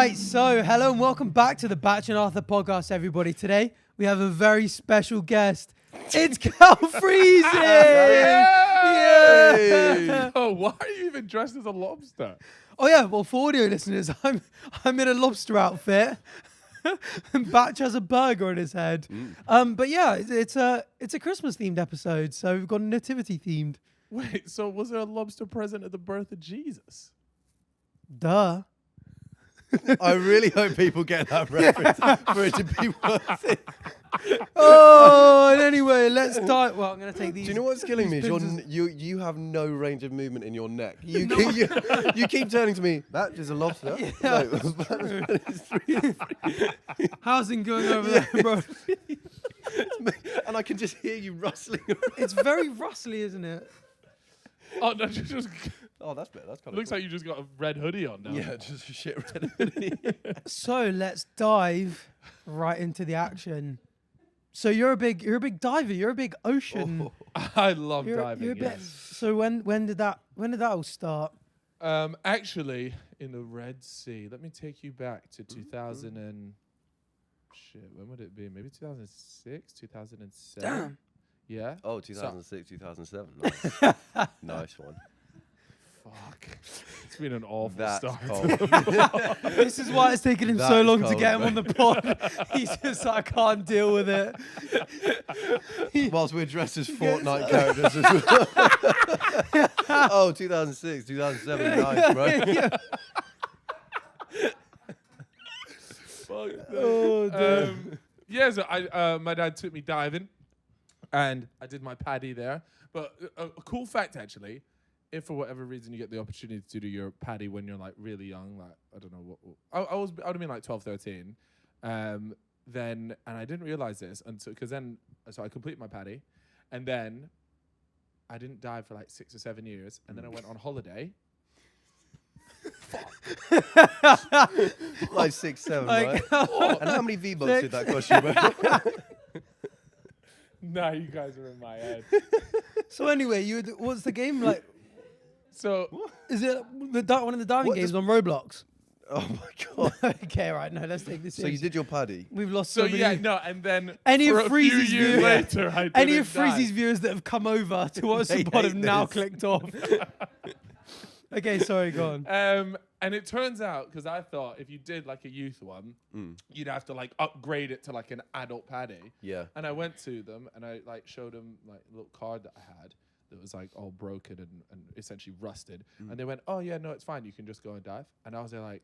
Right, so hello and welcome back to the Bach and Arthur podcast, everybody. Today we have a very special guest. It's Calfreezy! Yeah! Oh, why are you even dressed as a lobster? Oh yeah, well for audio listeners, I'm in a lobster outfit. And Bach has a burger on his head. But yeah, it's a Christmas themed episode, so we've got a nativity themed. Wait, so was there a lobster present at the birth of Jesus? Duh. I really hope people get that reference for it to be worth it. Oh, and anyway, let's dive. Well, I'm going to take these. Do you know what's killing me? Is you have no range of movement in your neck. You keep turning to me. That is a lobster. Yeah. No. How's it going over there, bro? And I can just hear you rustling. It's very rustly, isn't it? Oh, no, just Oh, that's better. That's kind of looks like you just got a red hoodie on now. Yeah, just a shit red hoodie. So let's dive right into the action. So you're a big diver. You're a big ocean. I love diving. You're a bit. Yes. So when did that all start? Actually, in the Red Sea. Let me take you back to 2000 and shit. When would it be? Maybe 2006, 2007. Damn. Yeah. Oh, 2006, 2007. Nice. Nice one. Fuck. It's been an awful That's start. Oh. This is why it's taken him so That is long to cold, get him on mate. the pod. He's just like, I can't deal with it. Whilst we're dressed as Fortnite characters as well. Oh, 2006, 2007. Nice, bro. Yeah. Fuck that. Oh, dear. Yeah, so my dad took me diving, and I did my paddy there. But a cool fact, actually, if for whatever reason you get the opportunity to do your paddy when you're like really young, like I don't know what I would have been like 12, 13, then and I didn't realize this until so I completed my paddy, and then I didn't dive for like 6 or 7 years, and then I went on holiday. Like 6, 7, Like, right? And how many V-Bucks did that cost you, bro? Nah, you guys are in my head. So anyway, what's the game like? So Is it one of the diving What games does- on Roblox? Oh my god. Okay, right. No, let's take this. So you did your paddy? We've lost so so many. yeah, no, and then Any for of a few Freezy's years viewers- later, I Any didn't of Freezy's dive. viewers that have come over to watch the They pod have hate now this. clicked off. Okay, sorry, go on. And it turns out, because I thought if you did like a youth one, you'd have to like upgrade it to like an adult paddy. Yeah. And I went to them and I like showed them like a little card that I had that was like all broken and essentially rusted. And they went, oh yeah, no, it's fine. You can just go and dive. And I was there like,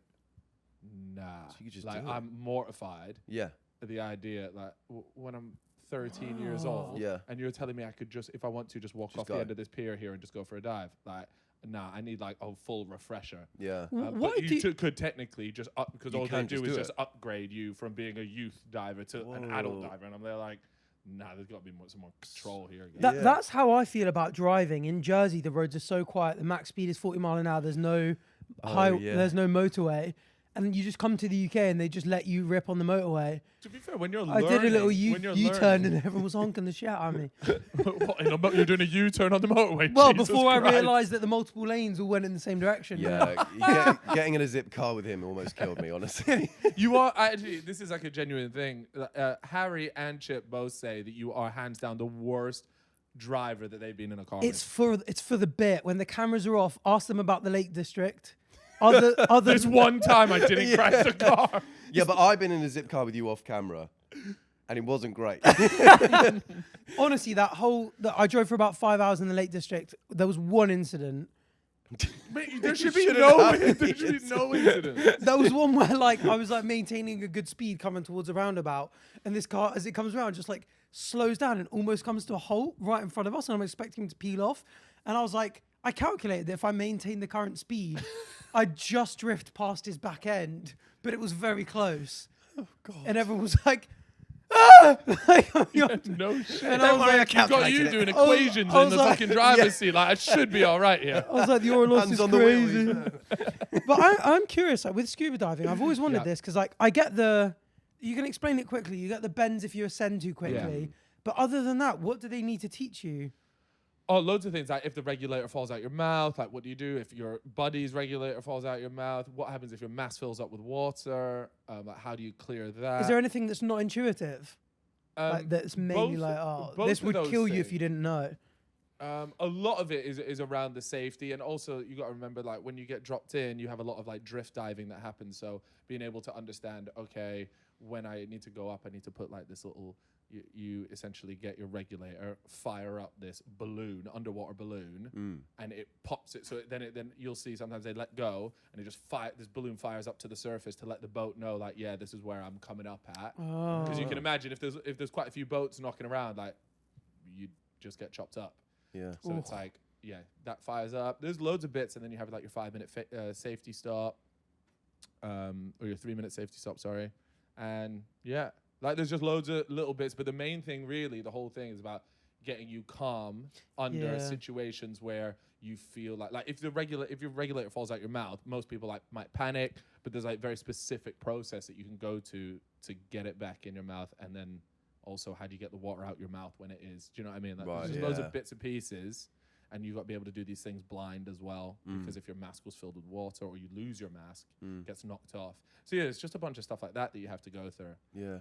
nah. So you could just like do it. I'm mortified Yeah. at the idea like when I'm 13 years old Yeah. and you're telling me I could just, if I want to, just walk Just off go. the end of this pier here and just go for a dive. Like, nah, I need like a full refresher. Yeah. Why But do you could technically just because You all they can do just is do just it. upgrade you from being a youth diver to an adult Whoa. diver, and I'm there like, nah, there's got to be some more control here. Again. Yeah. That's how I feel about driving. In Jersey, the roads are so quiet. The max speed is 40 mile an hour. There's no yeah. there's no motorway. And you just come to the UK and they just let you rip on the motorway. To be fair, when you're I learning, did a little when you're U-turn learning- and everyone was honking the shit out of me. What, you're doing a U-turn on the motorway. Well, Jesus before I Christ. realised that the multiple lanes all went in the same direction. Yeah. Getting in a zip car with him almost killed me, honestly. You are actually. This is like a genuine thing. Harry and Chip both say that you are hands down the worst driver that they've been in a car. It's with. for the bit. When the cameras are off, ask them about the Lake District. Other There's one time I didn't crash the car. Yeah, but I've been in a zip car with you off camera, and it wasn't great. honestly, I drove for about 5 hours in the Lake District. There was one incident. Mate, there should be shouldn't no have any there should be no incident. There was one where like I was like maintaining a good speed coming towards a roundabout, and this car as it comes around just like slows down and almost comes to a halt right in front of us, and I'm expecting him to peel off, and I was like, I calculated that if I maintain the current speed, I'd just drift past his back end, but it was very close. Oh god! And everyone was like, ah! Like, No shit. And I was like, I've got you doing equations I in was the like- fucking driver's seat. Like, I should be all right here. I was like, the oral loss Hands is on the wheel, crazy. But I'm curious, like with scuba diving, I've always wondered this because like I get you can explain it quickly. You get the bends if you ascend too quickly. But other than that, what do they need to teach you? Oh, loads of things. Like if the regulator falls out your mouth, like what do you do? If your buddy's regulator falls out your mouth, what happens if your mask fills up with water? Like how do you clear that? Is there anything that's not intuitive? Like that's mainly both- like, oh, both this of would those kill you if things. you didn't know. A lot of it is around the safety, and also you got to remember, like when you get dropped in, you have a lot of like drift diving that happens. So being able to understand, okay, when I need to go up, I need to put like this little. You essentially get your regulator, fire up this balloon, underwater balloon, and it pops it. So then you'll see sometimes they let go, and it just fire. This balloon fires up to the surface to let the boat know, like, yeah, this is where I'm coming up at. Because you can imagine if there's quite a few boats knocking around, like you just get chopped up. Yeah. So it's like, yeah, that fires up. There's loads of bits, and then you have like your 5-minute safety stop, or your 3-minute safety stop, sorry. And yeah, like there's just loads of little bits, but the main thing really, the whole thing is about getting you calm under situations where you feel like if your regulator falls out your mouth, most people like might panic, but there's like very specific process that you can go to get it back in your mouth, and then also how do you get the water out your mouth when it is? Do you know what I mean? Like Right, there's just loads of bits and pieces, and you've got to be able to do these things blind as well, because if your mask was filled with water or you lose your mask, it gets knocked off. So yeah, it's just a bunch of stuff like that you have to go through. Yeah.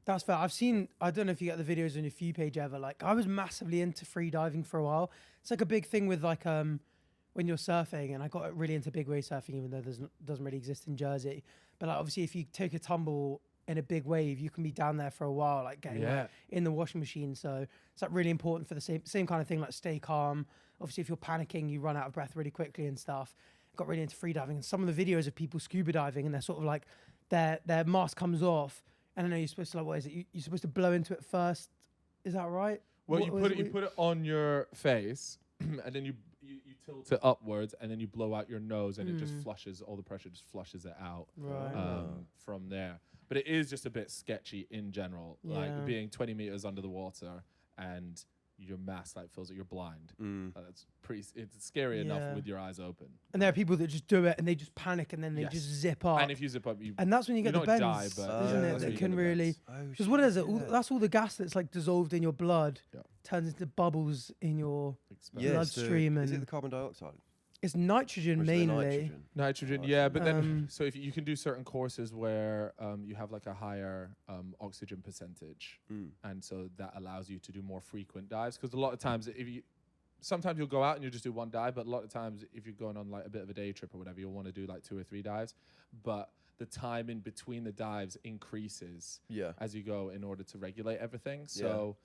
That's fair. I've seen, I don't know if you get the videos on your Few page ever. Like, I was massively into free diving for a while. It's like a big thing with like when you're surfing, and I got really into big wave surfing, even though doesn't really exist in Jersey. But like, obviously, if you take a tumble in a big wave, you can be down there for a while, like getting like, in the washing machine. So it's like really important for the same kind of thing, like stay calm. Obviously, if you're panicking, you run out of breath really quickly and stuff. Got really into free diving, and some of the videos of people scuba diving, and they're sort of like their mask comes off. And I know you're supposed to like, what is it? You're supposed to blow into it first. Is that right? Well, you put it on your face, and then you tilt it upwards, and then you blow out your nose, and it just flushes, all the pressure just flushes it out from there. But it is just a bit sketchy in general, like being 20 meters under the water and your mask like feels like you're blind. It's scary enough with your eyes open. And there are people that just do it and they just panic and then they just zip up. And if you zip up, and that's when you get the bends, die, but isn't it? That can really, because what is it? That's all the gas that's like dissolved in your blood turns into bubbles in your bloodstream. Is it the carbon dioxide? It's nitrogen mainly. Nitrogen, yeah. But then, so if you can do certain courses where you have like a higher oxygen percentage, and so that allows you to do more frequent dives. Because a lot of times, sometimes you'll go out and you just do one dive, but a lot of times, if you're going on like a bit of a day trip or whatever, you'll want to do like 2 or 3 dives. But the time in between the dives increases as you go in order to regulate everything. So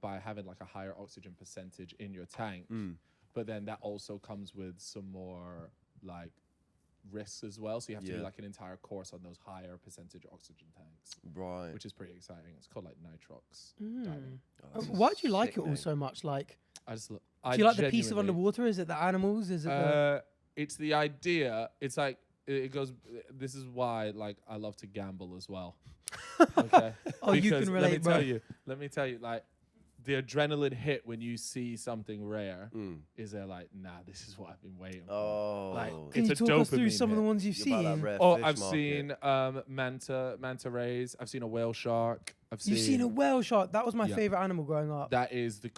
by having like a higher oxygen percentage in your tank. But then that also comes with some more like risks as well. So you have to do like an entire course on those higher percentage oxygen tanks. Right. Which is pretty exciting. It's called like nitrox diving. Why do you like it all so much? Like, do you like the piece of underwater? Is it the animals? Is it it's the idea. It's like, it goes, this is why like I love to gamble as well. Okay. You can relate, bro. Let me tell you, like, the adrenaline hit when you see something rare is there like, nah, this is what I've been waiting for. Like, can you talk us through some of the ones you've seen? I've seen manta rays. I've seen a whale shark. You've seen a whale shark? That was my favorite animal growing up. That is the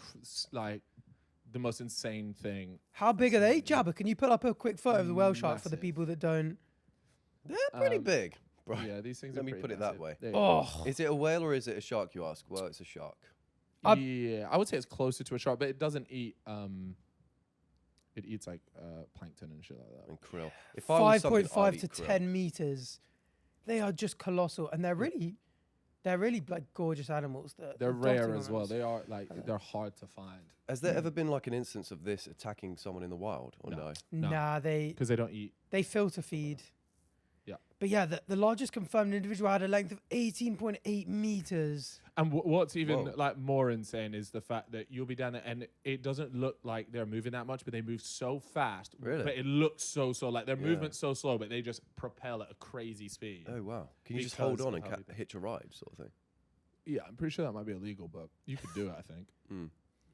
most insane thing. How big are they? Jabba, can you put up a quick photo of the whale shark for the people that don't? They're pretty big. Bro. Yeah, these things Let are me pretty put it massive. that way. Is it a whale or is it a shark, you ask? Well, it's a shark. Yeah, I would say it's closer to a shark, but it doesn't eat. It eats like plankton and shit like that. And krill. 5.5 to 10 meters. They are just colossal, and they're really like gorgeous animals. They're rare as well. They are like they're hard to find. Has there ever been like an instance of this attacking someone in the wild or no? Nah, because they don't eat. They filter feed. Yeah. But yeah, the largest confirmed individual had a length of 18.8 meters. And what's even like more insane is the fact that you'll be down there and it doesn't look like they're moving that much, but they move so fast. Really? But it looks so slow. Like their movement's so slow, but they just propel at a crazy speed. Oh wow! Can you just hold on and hitch a ride, sort of thing? Yeah, I'm pretty sure that might be illegal, but you could do it. I think.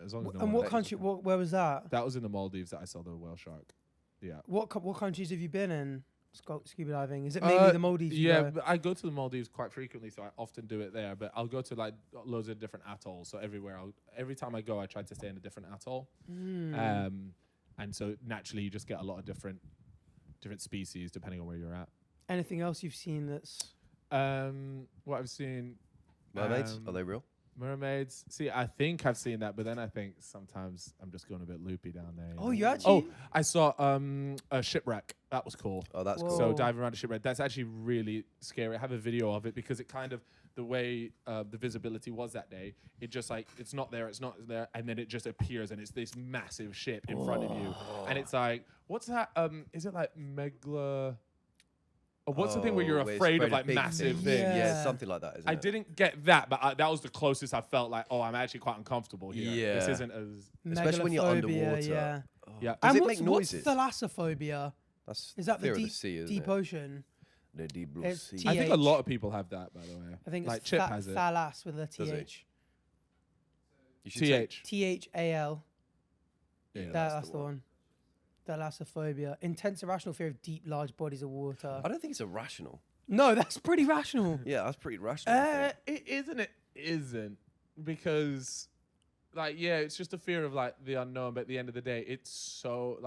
As long as and what country? Where was that? That was in the Maldives that I saw the whale shark. Yeah. What countries have you been in? scuba diving? Is it mainly the Maldives? you Yeah, go? but I go to the Maldives quite frequently, so I often do it there. But I'll go to like loads of different atolls. So every time I go, I try to stay in a different atoll. And so naturally, you just get a lot of different species depending on where you're at. Anything else you've seen that's? What I've seen. Mermaids? Are they real? Mermaids. See, I think I've seen that, but then I think sometimes I'm just going a bit loopy down there. Oh, you actually? Oh, I saw a shipwreck. That was cool. Oh, that's Whoa. cool. So diving around a shipwreck. That's actually really scary. I have a video of it because it kind of the way the visibility was that day. It just like it's not there, and then it just appears, and it's this massive ship in front of you, and it's like, what's that? Is it like megla? Or what's the thing where you're where it's afraid of like big massive things. things? Yeah. Yeah, something like that, isn't I it? didn't get that, but that was the closest I felt like, oh, I'm actually quite uncomfortable here. Yeah. This isn't as... Especially when you're Megalophobia, underwater. Yeah. Yeah. Does And it make noises? What's thalassophobia? That's Is that fear the of deep, the sea, isn't deep it? ocean? The deep blue It's sea. T- I think a TH. lot of people have that, by the way. I think like it's Chip has it. thalas with a Does it? TH. You should take- TH. THAL. Yeah. That's the one. Thalassophobia. Intense irrational fear of deep, large bodies of water. I don't think it's irrational. No, that's pretty rational. Yeah, that's pretty rational. I think. It isn't. Because, like, yeah, it's just a fear of, like, the unknown, but at the end of the day, it's so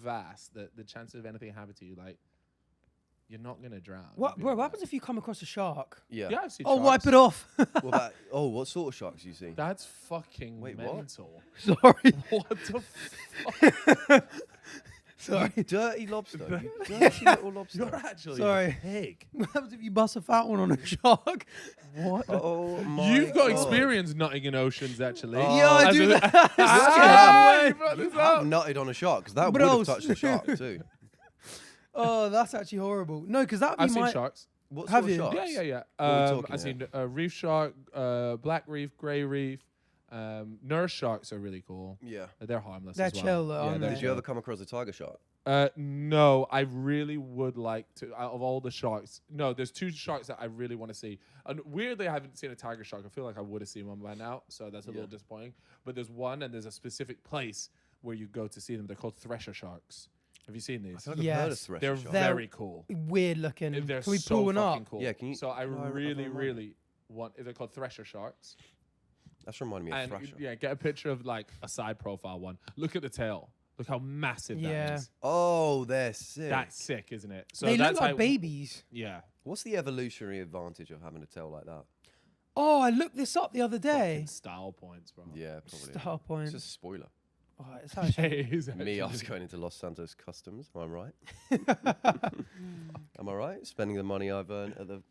vast that the chance of anything happening to you, like, you're not going to drown. What happens if you come across a shark? Yeah. Yeah, I've seen Oh, sharks. wipe it off. What sort of sharks do you see? That's fucking Wait, what? mental. Sorry. What the fuck? Sorry. You dirty lobster. You dirty little lobster. You're actually Sorry. a pig. What happens if you bust a fat one on a shark? What? Oh my You've got God. experience nutting in oceans, actually. Oh. Yeah, I As do a- that. Ah, you brought You this have up. nutted on a shark, because that would Bros. have touched the shark too. Oh, that's actually horrible. No, because that would be I've seen my... sharks. What Have sort of you? sharks? Yeah. What are we talking I've here? seen reef shark, black reef, grey reef. Nurse sharks are really cool. Yeah. They're harmless They're as well. chill, though, Yeah, aren't they're they? Did you ever come across a tiger shark? No, I really would like to. Out of all the sharks, no, there's two sharks that I really want to see. And weirdly, I haven't seen a tiger shark. I feel like I would have seen one by now, so that's a little disappointing. But there's one, and there's a specific place where you go to see them. They're called thresher sharks. Have you seen I these? feel like I've heard of Yes. thresher They're sharks. very cool. Weird looking. They're Can we so pull one fucking up? cool. Yeah, can you- So I can I have really, one? really want. They're called thresher sharks. That's reminding me of And thrasher. yeah, get a picture of like a side profile one. Look at the tail. Look how massive Yeah. that is. Oh, they're sick. That's sick, isn't it? So They that's look like babies. Yeah. What's the evolutionary advantage of having a tail like that? Oh, I looked this up the other day. Fucking style points, bro. Yeah, probably. Star point. It's just a spoiler. Oh, it's actually... It is Me, I was actually- going into Los Santos Customs. Am I right? Am I right? Spending the money I've earned at the.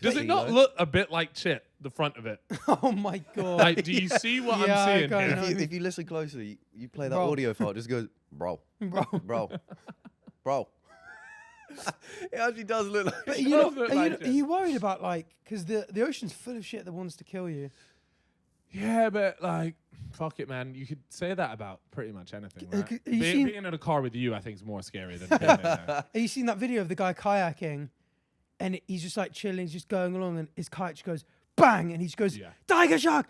Does it not casino? look a bit like Chip, the front of it? Oh my god. Like, do you see what Yeah, I I'm seeing kinda here? know. If you listen closely, you play that Bro. audio file. It just goes, bro, Bro. bro. It actually does look like. But It you know, does look are, like are it. you worried about like, because the ocean's full of shit that wants to kill you? Yeah, but like, fuck it, man. You could say that about pretty much anything, right? have you seen- Being in a car with you, I think, is more scary than being in there. Have you seen that video of the guy kayaking, and he's just like chilling, he's just going along, and his kite just goes bang, and he just goes Yeah. tiger shark,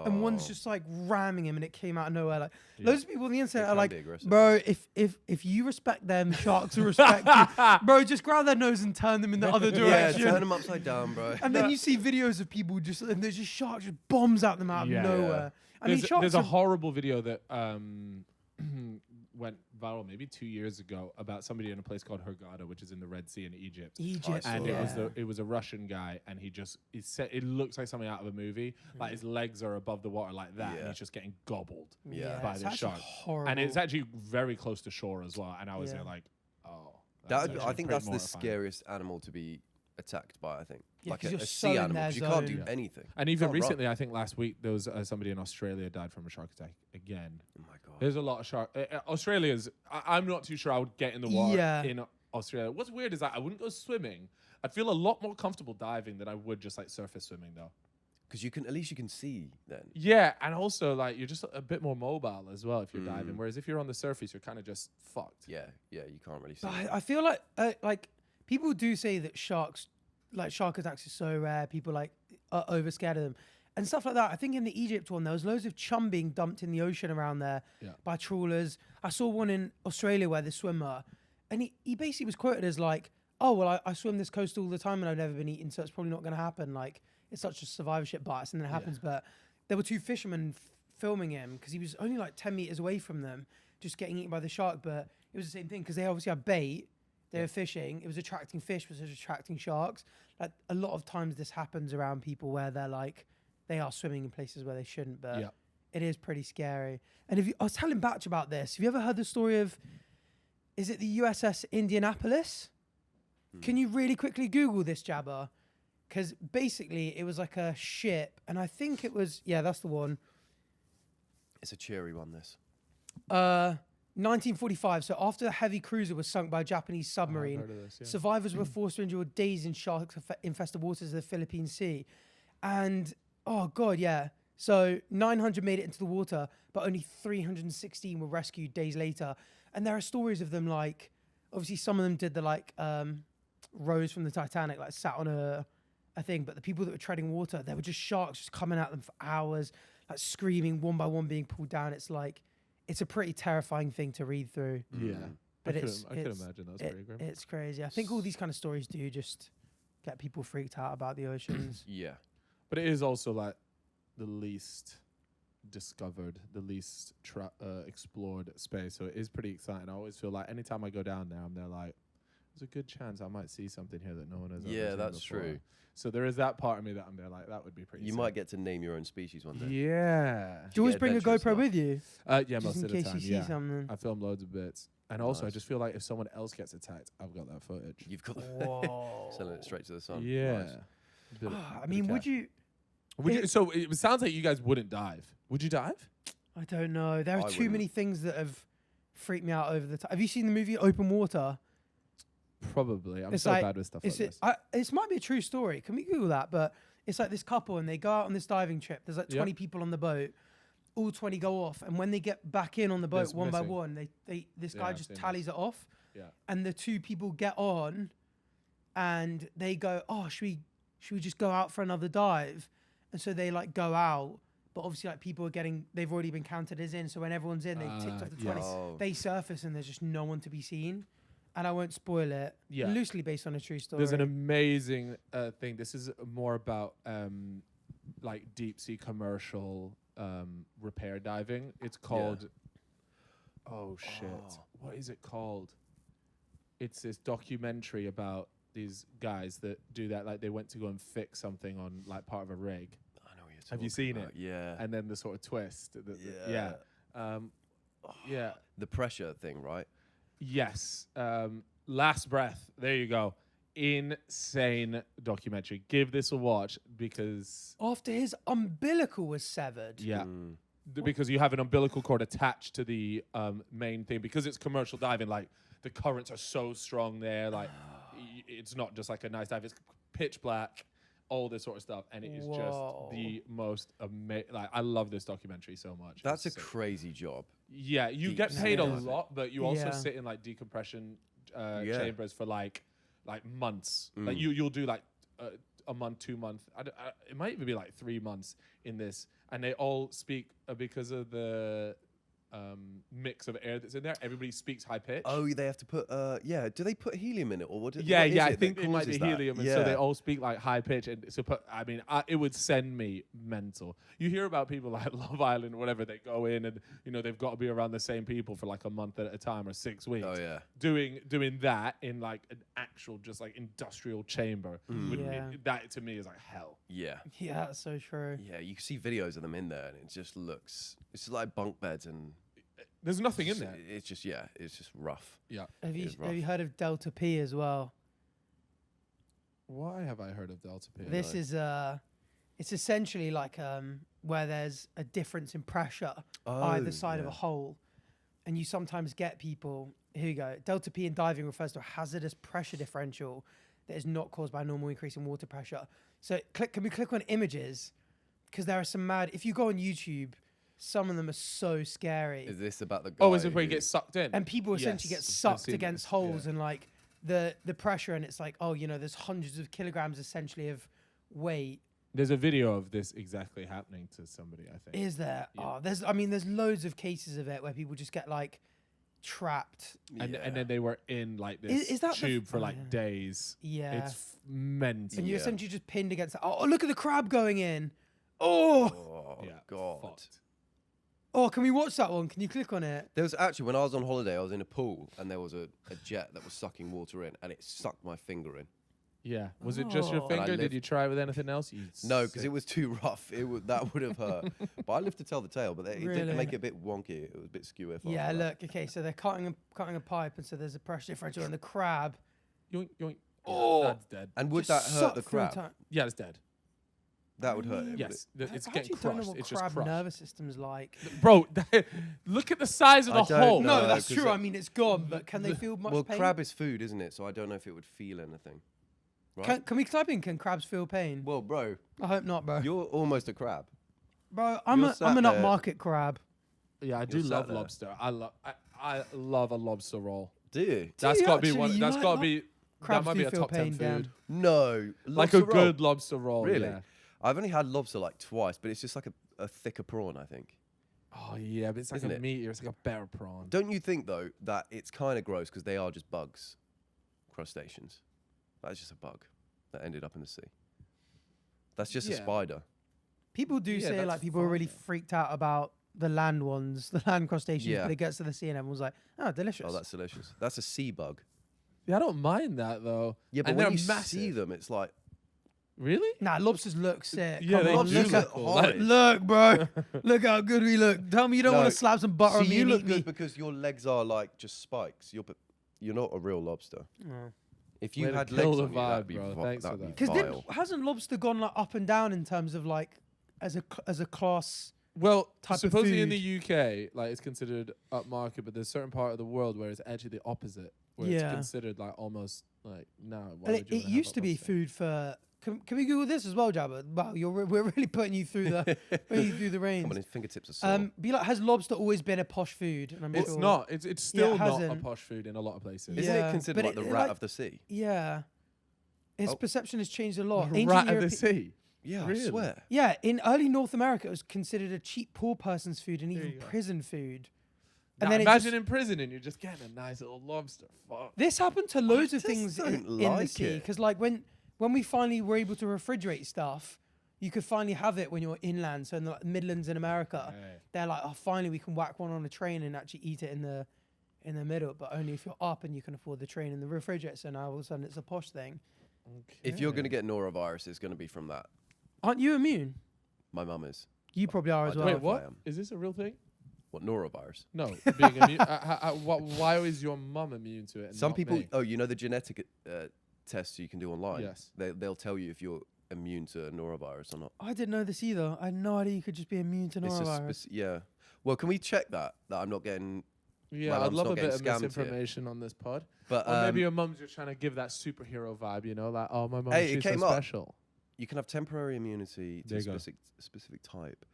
and one's Oh. just like ramming him, and it came out of nowhere. Like Yeah. loads of people on the internet It are can like, be aggressive. bro, if you respect them, sharks will respect you, bro. Just grab their nose and turn them in the other Yeah, direction. turn them upside down, bro. And then you see videos of people just, and there's just sharks just bombs at them out of Yeah. nowhere. I mean, There's sharks a are horrible video that went viral maybe 2 years ago about somebody in a place called Hurghada, which is in the Red Sea in Egypt. Egypt, And yeah. it was a Russian guy, and it looks like something out of a movie. Like his legs are above the water like that, and Yeah. he's just getting gobbled Yeah. by it's the actually shark. horrible. And it's actually very close to shore as well. And I was Yeah. there like, oh, That, actually I think pretty that's the mortifying. scariest animal to be attacked by. I think, Yeah, like 'cause a you're so sea in animal, their 'cause you can't do zone. anything. And even Can't run. recently, I think last week there was somebody in Australia died from a shark attack again. Oh my god. There's a lot of shark. Australia's. I'm not too sure I would get in the water Yeah. in Australia. What's weird is that I wouldn't go swimming. I'd feel a lot more comfortable diving than I would just like surface swimming though. Because at least you can see then. Yeah, and also like you're just a bit more mobile as well if you're diving. Whereas if you're on the surface, you're kind of just fucked. Yeah, you can't really see. But I feel like people do say that shark attacks are so rare. People like are over scared of them and stuff like that. I think in the Egypt one, there was loads of chum being dumped in the ocean around there Yeah. by trawlers. I saw one in Australia where the swimmer, and he basically was quoted as like, oh, well, I swim this coast all the time and I've never been eaten, so it's probably not going to happen. Like, it's such a survivorship bias, and then it happens. But there were two fishermen filming him because he was only like 10 meters away from them, just getting eaten by the shark. But it was the same thing because they obviously had bait. They were fishing. It was attracting fish, was attracting sharks. Like, a lot of times this happens around people where they're like, they are swimming in places where they shouldn't, but it is pretty scary. And I was telling Batch about this. Have you ever heard the story of, is it the USS Indianapolis? Can you really quickly Google this, Jabba? Because basically it was like a ship, and I think it was, that's the one. It's a cheery one, this. 1945. So after the heavy cruiser was sunk by a Japanese submarine, survivors were forced to endure days in shark-infested waters of the Philippine Sea. And, oh God, so 900 made it into the water, but only 316 were rescued days later. And there are stories of them, like, obviously some of them did the, like, Rose from the Titanic, like, sat on a thing, but the people that were treading water, there were just sharks just coming at them for hours, like, screaming, one by one being pulled down. It's like, it's a pretty terrifying thing to read through. Yeah. But I could imagine that's pretty grim. It's crazy. I think all these kind of stories do just get people freaked out about the oceans. Yeah. But it is also like the least discovered, the least explored space. So it is pretty exciting. I always feel like anytime I go down there, I'm there like, there's a good chance I might see something here that no one has ever seen that's before. true. So there is that part of me that I'm there like, that would be pretty You sick. might get to name your own species one day. Yeah. Do you always bring a adventurous GoPro enough. with you? Yeah, Just most in of the case time, you see something. I film loads of bits. And also, I Nice. just feel like if someone else gets attacked, I've got that footage. You've got Whoa. selling it straight to the sun. Yeah. Nice. I mean, would you? So it sounds like you guys wouldn't dive. Would you dive? I don't know. There are I too wouldn't. many things that have freaked me out over the time. Have you seen the movie Open Water? Probably. I'm It's so like- bad with stuff like It's this. this might be a true story. Can we Google that? But it's like this couple and they go out on this diving trip. There's like 20 people on the boat. All 20 go off, and when they get back in on the boat There's one by missing. one, this guy I've just seen tallies it off. Yeah. And the two people get on, and they go, "Oh, should we just go out for another dive?" And so they like go out, but obviously like people are they've already been counted as in. So when everyone's in, they ticked off the 20. yes. Oh. They surface and there's just no one to be seen. And I won't spoil it. Yeah. Loosely based on a true story. There's an amazing thing. This is more about like deep sea commercial repair diving. It's called. Oh shit! What is it called? It's this documentary about these guys that do that. Like they went to go and fix something on like part of a rig. I know what you're Have you talking seen about. it? Yeah. And then the sort of twist. Yeah. Yeah. The pressure thing, right? Yes. Last Breath. There you go. Insane documentary. Give this a watch because After his umbilical was severed. because you have an umbilical cord attached to the main thing because it's commercial diving. Like the currents are so strong there. Like it's not just like a nice dive. It's pitch black. All this sort of stuff, and it is just the most amazing. Like I love this documentary so much. That's a It's sick. crazy job. Yeah, you Deep get paid a sea. lot, but you also Yeah. sit in like decompression Yeah. chambers for like months. Like you'll do like a month, 2 months. It might even be like 3 months in this, and they all speak because of the mix of air that's in there. Everybody speaks high pitch. Oh, they have to put. Do they put helium in it, or what? Yeah, what is I it think that it might be causes that? helium, and so they all speak like high pitch. And so, it would send me mental. You hear about people like Love Island or whatever. They go in and they've got to be around the same people for like a month at a time or 6 weeks. Oh yeah. Doing that in like an actual just like industrial chamber. That to me is like hell. Yeah. Yeah, that's so true. Yeah, you can see videos of them in there, and it just looks. It's like bunk beds, and There's nothing in there. it's just it's just rough. Yeah. Have you It's rough. heard of Delta P as well? Why have I heard of Delta P? This is it's essentially like where there's a difference in pressure either side of a hole, and you sometimes get people. Here you go. Delta P in diving refers to a hazardous pressure differential that is not caused by a normal increase in water pressure. So can we click on images? Because there are some mad. If you go on YouTube, some of them are so scary. Is this about the guy? Oh, is it where you who- get sucked in? And people essentially Yes, get I've sucked seen against this, holes yeah. and like the pressure, and it's like, there's hundreds of kilograms essentially of weight. There's a video of this exactly happening to somebody, I think. Is there? Yeah. Oh, there's loads of cases of it where people just get like trapped. And then they were in like Is this that the tube for oh, like yeah. days. Yeah. It's mental. And you're Yeah. essentially just pinned against that. Oh, look at the crab going in. Oh, Oh Yeah, God. fucked. oh, can we watch that one? Can you click on it? There was actually when I was on holiday, I was in a pool and there was a jet that was sucking water in, and it sucked my finger in. Yeah. Was it just your Oh. And I finger? Did lived- you try it with anything else? You No, because sick. it was too rough. That would have hurt. But I lived to tell the tale. But it Really? did make it a bit wonky. It was a bit skew. Yeah, look. Okay, so they're cutting a pipe, and so there's a pressure differential, and the crab. Yoink, yoink. Oh. That's dead. And would just that hurt sucked the through crab? time. Yeah, it's dead. That would hurt it. would Yes, it? it's I getting actually don't know crushed. what It's just crab crushed. nervous system's like. Bro, look at the size of I the don't hole. know. No, that's 'cause true. it- I mean, it's gone, but can they feel much Well, pain? crab is food, isn't it? So I don't know if it would feel anything. Right? Can we type in? Can crabs feel pain? Well, bro, I hope not, bro. you're almost a crab. Bro, I'm you're an sat there- upmarket crab. Yeah, I do You're sat love there. lobster. I love a lobster roll. Do you? That's you got to be actually? one. You That's like got to lo- be. That Crabs might do be a feel top 10 pain, Dan. food. No. Like a lobster roll? good lobster roll. Really? Yeah. I've only had lobster like twice, but it's just like a thicker prawn, I think. Oh yeah, but it's like Isn't a it? meatier. It's like a better prawn. Don't you think though that it's kind of gross because they are just bugs, crustaceans? That's just a bug that ended up in the sea. That's just a Yeah. spider. People do Yeah, say that's like people are really fine. freaked out about the land ones, the land crustaceans, Yeah. but it gets to the sea and everyone's like, oh, delicious. Oh, that's delicious. That's a sea bug. Yeah, I don't mind that though. Yeah, but And when they're you see massive. them, it's like Really? Nah, lobsters look sick. Yeah, Come they on, do look, look at, cool. horrid. look, bro. Look how good we look. Tell me you don't No. want to slap some butter on see, me you and look eat good me. because your legs are like just spikes. You're not a real lobster. Oh. If you Way to had kill legs the on you, that'd vibe, be bro. vi- Thanks for that'd be that. Because vile. hasn't lobster gone like up and down in terms of like as a class? Well, Type of supposedly in food. the UK, like it's considered upmarket, but there's certain part of the world where it's actually the opposite, where it's Yeah. considered like almost like no. Why And would it you wanna have used a to be lobster? food for. Can we Google this as well, Jabba? Wow, we're really putting you through the putting you through the Come reins. on, his fingertips are sore. Be like, has lobster always been a posh food? And I'm It's sure- not. It's still not a hasn't. posh food in a lot of places. Isn't yeah, it considered but like the it- rat like- of the sea? Yeah, its Oh. perception has changed a lot. The Ancient rat of the Europe- sea. Yeah, Really? I swear. Yeah, in early North America, it was considered a cheap poor person's food and even you go. prison food. Now, And then it imagine just- in prison and you're just getting a nice little lobster. Fuck. This happened to loads of just things in don't the like sea. it. Because like when we finally were able to refrigerate stuff, you could finally have it when you're inland. So in the like, Midlands in America, Right. they're like, oh, finally we can whack one on a train and actually eat it in the middle, but only if you're up and you can afford the train and the refrigerator. So now all of a sudden it's a posh thing. If you're going to get norovirus, it's going to be from that. Aren't you immune? My mum is. You probably are I as don't well. Wait, if what? I am. Is this a real thing? What, norovirus? No, being immune. Why is your mum immune to it? And Some not people, me? oh, you know the genetic tests you can do online? Yes. They'll tell you if you're immune to norovirus or not. I didn't know this either. I had no idea you could just be immune to It's a norovirus. yeah. Well, can we check that I'm not getting... Yeah, my I'd mum's love not a bit getting of scammed here. misinformation on this pod. But Or maybe your mum's just trying to give that superhero vibe, you know, like, oh, my mum, Hey, it she's so came up. special. you can have temporary immunity to There a you go. specific type.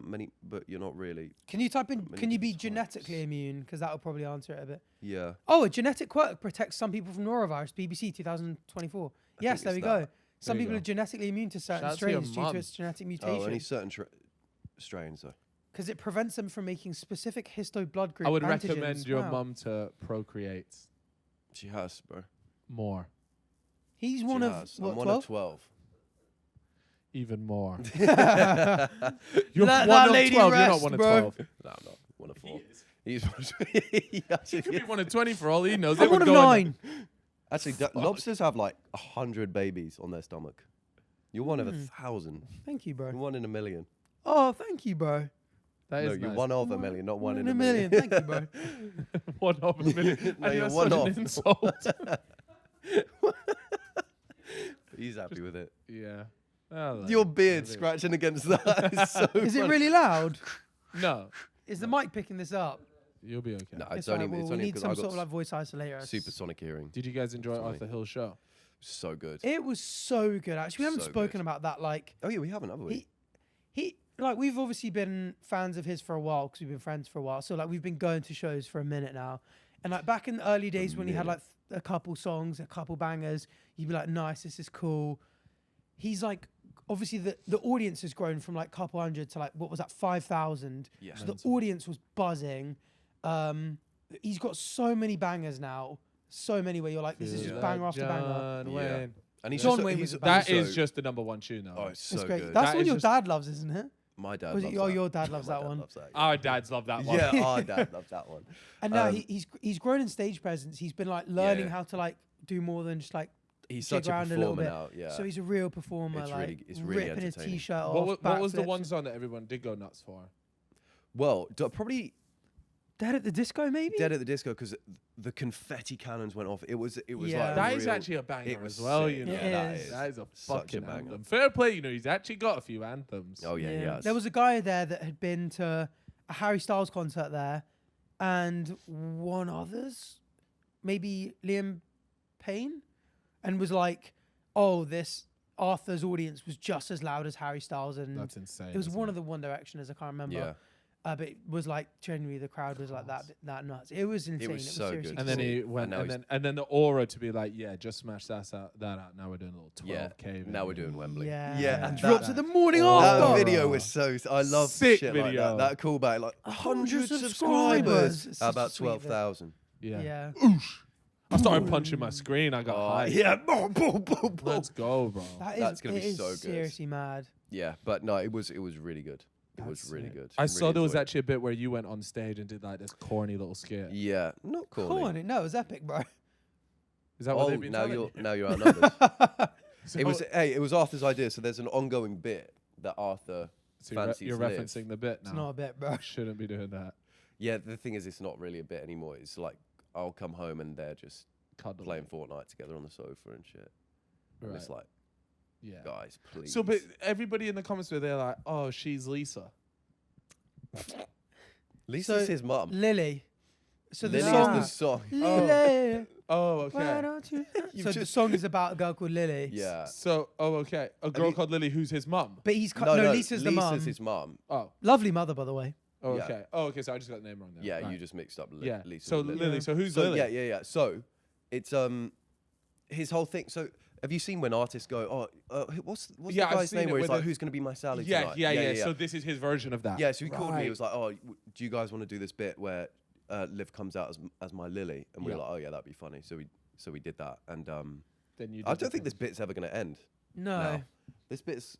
Many, but you're not really. Can you type in, Many can you be different types. genetically immune? Because that will probably answer it a bit. Yeah. Oh, a genetic quirk protects some people from norovirus. BBC 2024. Yes, think there it's we go. that. Some There you people go. are genetically immune to certain Shout out to your strains due mum. to its genetic Oh, mutation. only certain strains though. Because it prevents them from making specific histo blood group I would antigens. recommend your Wow. mum to procreate She has, bro. more, He's She one of, has. what, I'm one 12? of 12. even more. Let You're that one of lady 12. You're not rest, one of bro. 12. No, I'm not one of 4. He He's one of he actually, could be one of 20 for all he knows. I'm They one would of go 9. actually lobsters have like 100 babies on their stomach. You're one of 1,000. Thank you, You're bro. one in a million. Oh, thank you, bro. That No, is you're nice. one of a million, not one in a million. Thank you, bro. One of a million. No, I think you're that's one such off. an insult. He's happy with it. Yeah. I like Your it. beard It is. scratching against that is so Is it funny. really loud? No, Is the mic picking this up? you'll be okay. No, It's it's only, alright, it's we only need because some I sort got of like voice isolator. supersonic hearing. Did you guys enjoy Sorry. Arthur Hill's show? So good. It was so good, actually. We haven't So spoken good. about that. Like, Oh yeah, we haven't, have we? he like, we've obviously been fans of his for a while because we've been friends for a while. So like, we've been going to shows for a minute now. And like back in the early days when he had like a couple songs, a couple bangers, you'd be like, nice, this is cool. He's like, obviously the audience has grown from like couple hundred to like, what was that, 5,000. Yeah. So the audience was buzzing. he's got so many bangers now. So many where you're like, this is just banger after banger. John Wayne. And he's John just, Wayne he's was a That also- is just the number one tune, though. Oh, it's It's so great. good. That's That what is your just- dad loves, isn't it? My dad Was loves it, that. your dad loves My that dad one. loves that. Our dads love that one. Yeah, our dad loves that one. And now Um, he's grown in stage presence. He's been like learning Yeah. how to like do more than just like He's jig such a around a little performer bit. now. Yeah. So he's a real performer. It's like really- it's really ripping his entertaining. t-shirt off. What was the backflips. one song that everyone did go nuts for? well, probably Dead at the Disco, maybe? Dead at the Disco because the confetti cannons went off. It was Yeah. like That is real- actually a banger it was as well, sick. you know. It is. That is a Such a fucking banger. anthem. Fair play, you know, he's actually got a few anthems. Oh yeah, yeah. There was a guy there that had been to a Harry Styles concert there, and one others, maybe Liam Payne, and was like, "Oh, this Arthur's audience was just as loud as Harry Styles," and That's insane. it was isn't one of the One Directioners. I can't remember. Yeah. But it was like genuinely the crowd was like that nuts. It was insane. was so seriously good. And then cool. he went, now and then the aura to be like, yeah, just smash that out. Now we're doing a little 12K. Yeah. video. Now we're doing Wembley. Yeah, Yeah. And drops that, at the morning that after. video was so. I love Sick shit like video. that. That callback, like 100 subscribers. It's such a About sweet bit. 12,000. Yeah. Yeah. I started punching my screen. I got high. Yeah. Boom, boom, boom, boom. Let's go, bro. That's gonna it be is so good. seriously mad. Yeah, but no, it was really good. It was That's really it. good. I Really saw there was enjoyed it. actually a bit where you went on stage and did like this corny little skit. Yeah, not corny. Corny. No, it was epic, bro. Is that what Oh, they've been now telling you're now you're outnumbered. So- It was it was Arthur's idea. So there's an ongoing bit that Arthur so fancies you're live. referencing the bit now. It's not a bit, bro. Shouldn't be doing that. Yeah, the thing is, it's not really a bit anymore. It's like I'll come home and they're just Cuddle. playing Fortnite together on the sofa and shit. And it's like, yeah. guys, please. So, but everybody in the comments were there like, oh, she's Lisa. Lisa's So- his mum. Lily. So the Lily song. is the song. Lily. Oh, Why okay. don't you? You've So the just- song is about a girl called Lily. Yeah. So, okay. A girl you- called Lily who's his mum. But he's No, Lisa's the mum. Lisa's his mum. Oh, Lovely mother, by the way. oh, Yeah. okay. Oh, okay. So I just got the name wrong there. Yeah, Right. you just mixed up Yeah. Lisa. So and Lily. Lily. Yeah. So who's So Lily? yeah. So it's his whole thing. So have you seen when artists go, what's Yeah, the I've guy's seen name it where he's with like, the- who's gonna be my Sally Yeah, tonight? yeah. So this is his version of that. Yeah, so he called me. He Right. was like, do you guys want to do this bit where Liv comes out as my Lily? And we were Yeah. like, oh yeah, that'd be funny. So we did that. And Then you. I did the don't think this thing. bit's ever gonna end. No. now. This bit's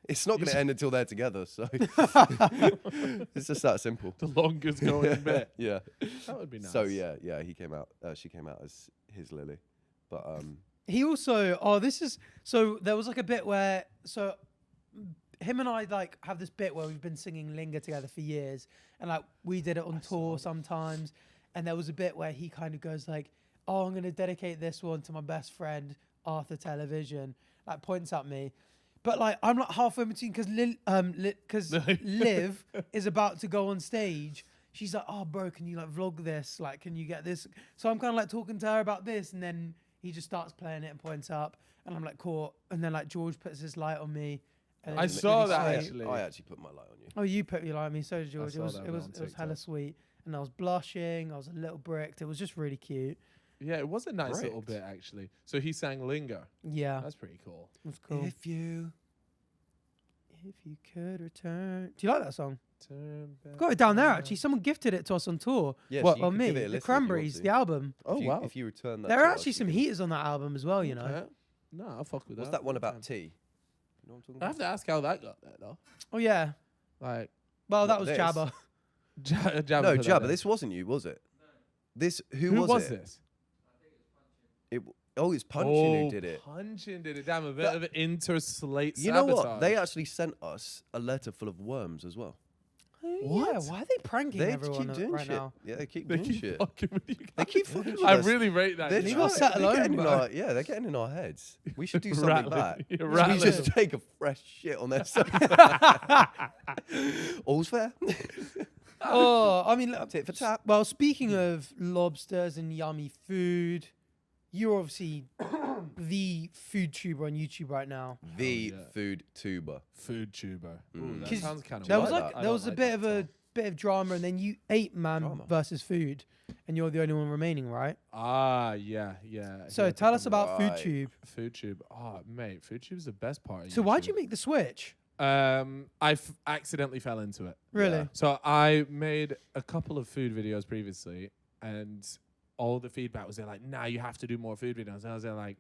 it's not gonna end until they're together. So it's just that simple. The longest going bit. Yeah. That would be nice. So yeah, he came out. She came out as his Lily, but He also, so there was like a bit where, so him and I like have this bit where we've been singing Linger together for years, and like we did it on tour sometimes, and there was a bit where he kind of goes like, oh, I'm gonna dedicate this one to my best friend Arthur Television, like points at me, but like I'm like halfway between because Liv is about to go on stage. She's like, oh bro, can you like vlog this? Like, can you get this? So I'm kind of like talking to her about this, and then he just starts playing it and points up, and I'm like caught, and then like George puts his light on me. And I it's saw really that, sweet. actually. I actually put my light on you. Oh, you put your light on me, so did George. It saw was that it was on it was hella TikTok. sweet, and I was blushing. I was a little bricked. It was just really cute. Yeah, it was a nice little Bricked. bit actually. So he sang Linger. Yeah, That's pretty cool. it was cool. If you If you could return, do you like that song? Turn back I've got it down there now. actually. Someone gifted it to us on tour. yes, What, you Well, could me, give it a the listen if you want Cranberries, to. the album. Oh if you, wow. If you return that, There to are us, actually you some could- heaters on that album as well. You know. Okay. No, I'll fuck with What's that. that one about Anytime. tea? You know what I'm talking I have about? to ask how that got there though. Oh yeah. Like Well, that Not was this. Jabba. Jabba No, put that Jabba. there. This wasn't you, was it? This who Who was was it? this? It's Punchin who did it. Punchin did it. Damn, a bit That- of interslate You know sabotage. what? They actually sent us a letter full of worms as well. Yeah, What? why are they pranking They everyone keep doing right shit. now? Yeah, they keep They doing keep shit. fucking with you guys. They keep fucking with I us. really rate that. They're, You shit. gotta settle they're home, getting in bro. our, yeah, they're getting in our heads. We should do something Rattling. back. You're Should we rattling. just take a fresh shit on their side? All's fair. Oh, I mean, look, Tit for tat. well, speaking of lobsters and yummy food, you're obviously the food tuber on YouTube right now. The yeah. food tuber. Food tuber. Ooh, Mm. that 'Cause sounds kind of. There was like like that. there was a bit of a bit of drama, and then you ate man Drama. versus food, and you're the only one remaining, right? Yeah. So tell us about Right. FoodTube. FoodTube. Oh, mate, FoodTube's the best part. Of So why'd you YouTube. make the switch? Accidentally fell into it. Really? Yeah. So I made a couple of food videos previously, and all the feedback was there like, nah, you have to do more food videos. And I was there like,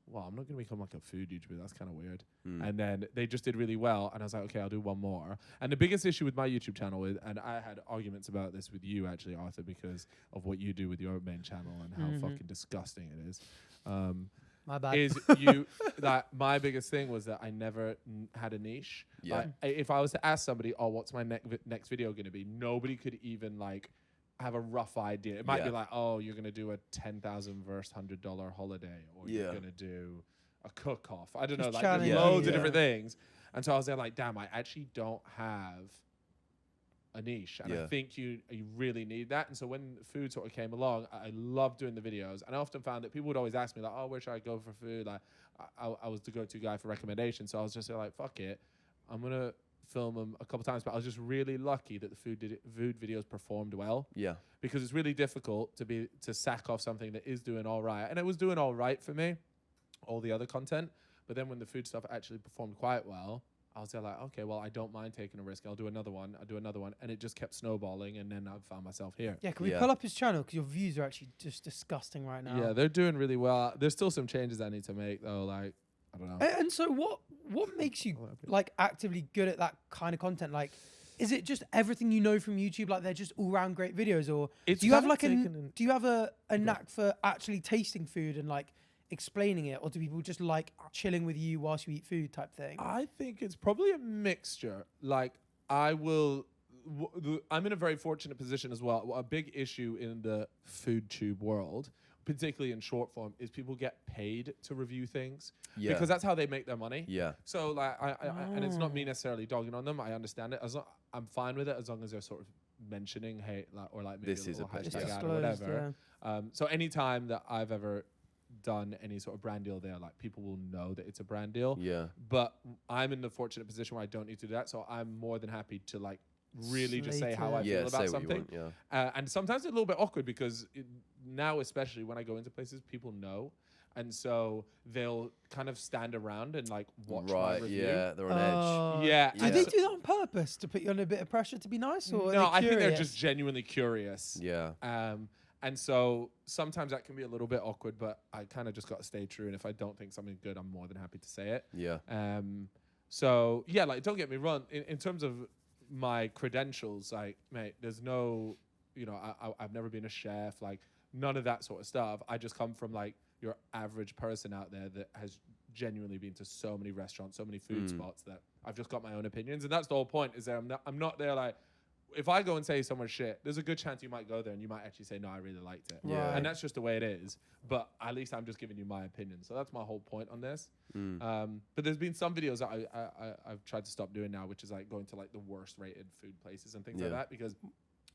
well, I'm not going to become like a food YouTuber. That's kind of weird. And then they just did really well. And I was like, okay, I'll do one more. And the biggest issue with my YouTube channel is, and I had arguments about this with you actually, Arthur, because of what you do with your main channel and how fucking disgusting it is. My bad. Is you that my biggest thing was that I never had a niche. Yeah. If I was to ask somebody, oh, what's my next video going to be? Nobody could even like have a rough idea. It might be like, oh, you're going to do a 10,000 verse $100 holiday, or you're going to do a cook-off. I don't know, like there's loads of different things. And so I was there like, damn, I actually don't have a niche. And I think you really need that. And so when food sort of came along, I loved doing the videos. And I often found that people would always ask me like, oh, where should I go for food? Like I was the go-to guy for recommendations. So I was just like, fuck it. I'm going to film them a couple times, but I was just really lucky that the food videos performed well. Yeah. Because it's really difficult to sack off something that is doing all right. And it was doing all right for me, all the other content. But then when the food stuff actually performed quite well, I was there like, okay, well, I don't mind taking a risk. I'll do another one. And it just kept snowballing. And then I found myself here. Yeah, can we pull up his channel? Because your views are actually just disgusting right now. Yeah, they're doing really well. There's still some changes I need to make, though. Like, I don't know. And so what makes you like actively good at that kind of content? Like, is it just everything you know from YouTube? Like they're just all round great videos, or do you have like a knack for actually tasting food and like explaining it, or do people just like chilling with you whilst you eat food type thing? I think it's probably a mixture. Like I'm in a very fortunate position as well. A big issue in the food tube world, particularly in short form, is people get paid to review things because that's how they make their money. Yeah. So like, and it's not me necessarily dogging on them. I understand it. I'm fine with it as long as they're sort of mentioning, hey, like, or like maybe this is a hashtag ad or whatever. So anytime that I've ever done any sort of brand deal there, like people will know that it's a brand deal. Yeah. But I'm in the fortunate position where I don't need to do that. So I'm more than happy to like really just say how I feel about something. And sometimes it's a little bit awkward because now, especially when I go into places, people know. And so they'll kind of stand around and like watch my review. Yeah, they're on edge. Yeah. Do they do that on purpose to put you under a bit of pressure to be nice? Or no, I think they're just genuinely curious. Yeah. And so sometimes that can be a little bit awkward, but I kind of just got to stay true. And if I don't think something's good, I'm more than happy to say it. Yeah. So yeah, like don't get me wrong. In terms of my credentials, like, mate, there's no, I've never been a chef, like none of that sort of stuff. I just come from like your average person out there that has genuinely been to so many restaurants, so many food spots that I've just got my own opinions. And that's the whole point, is that I'm not there like, if I go and say someone's shit, there's a good chance you might go there and you might actually say, no, I really liked it. Yeah. And that's just the way it is. But at least I'm just giving you my opinion. So that's my whole point on this. But there's been some videos that I've tried to stop doing now, which is like going to like the worst rated food places and things like that, because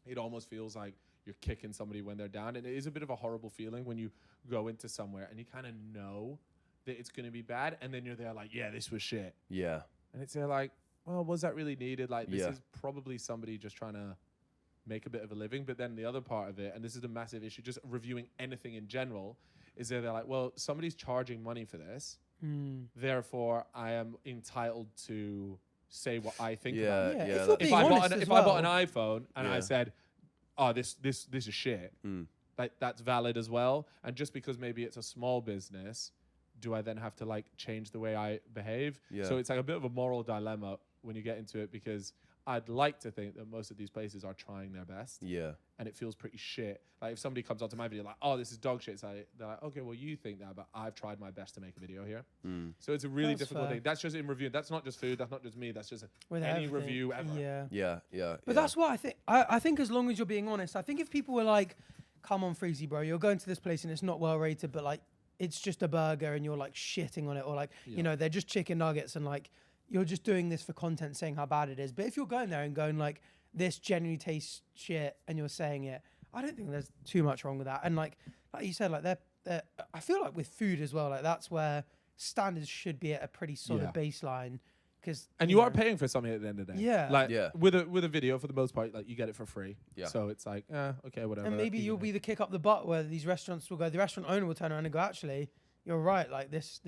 it almost feels like you're kicking somebody when they're down. And it is a bit of a horrible feeling when you go into somewhere and you kind of know that it's going to be bad. And then you're there like, yeah, this was shit. Yeah. And it's there like, well, was that really needed? Like, this is probably somebody just trying to make a bit of a living. But then the other part of it, and this is the massive issue, just reviewing anything in general, is that they're like, well, somebody's charging money for this. Therefore, I am entitled to say what I think about it. Yeah. If I bought an iPhone and I said, oh, this is shit, like that's valid as well. And just because maybe it's a small business, do I then have to like change the way I behave? So it's like a bit of a moral dilemma when you get into it, because I'd like to think that most of these places are trying their best. Yeah. And it feels pretty shit. Like if somebody comes onto my video like, oh, this is dog shit, they're like, okay, well, you think that, but I've tried my best to make a video here. So it's a really difficult thing. That's just in review. That's not just food. That's not just me. That's just any review ever. But that's what I think. I think as long as you're being honest, I think if people were like, come on, Freezy, bro, you're going to this place and it's not well rated, but like, it's just a burger and you're like shitting on it, or like, they're just chicken nuggets and like, you're just doing this for content saying how bad it is. But if you're going there and going like, this genuinely tastes shit and you're saying it, I don't think there's too much wrong with that. And like you said, like they're I feel like with food as well, like that's where standards should be at a pretty solid baseline. And you are paying for something at the end of the day. Yeah. Like with a video, for the most part, like you get it for free. Yeah. So it's like, okay, whatever. And maybe you'll be the kick up the butt where these restaurants will go, the restaurant owner will turn around and go, actually, you're right. Like this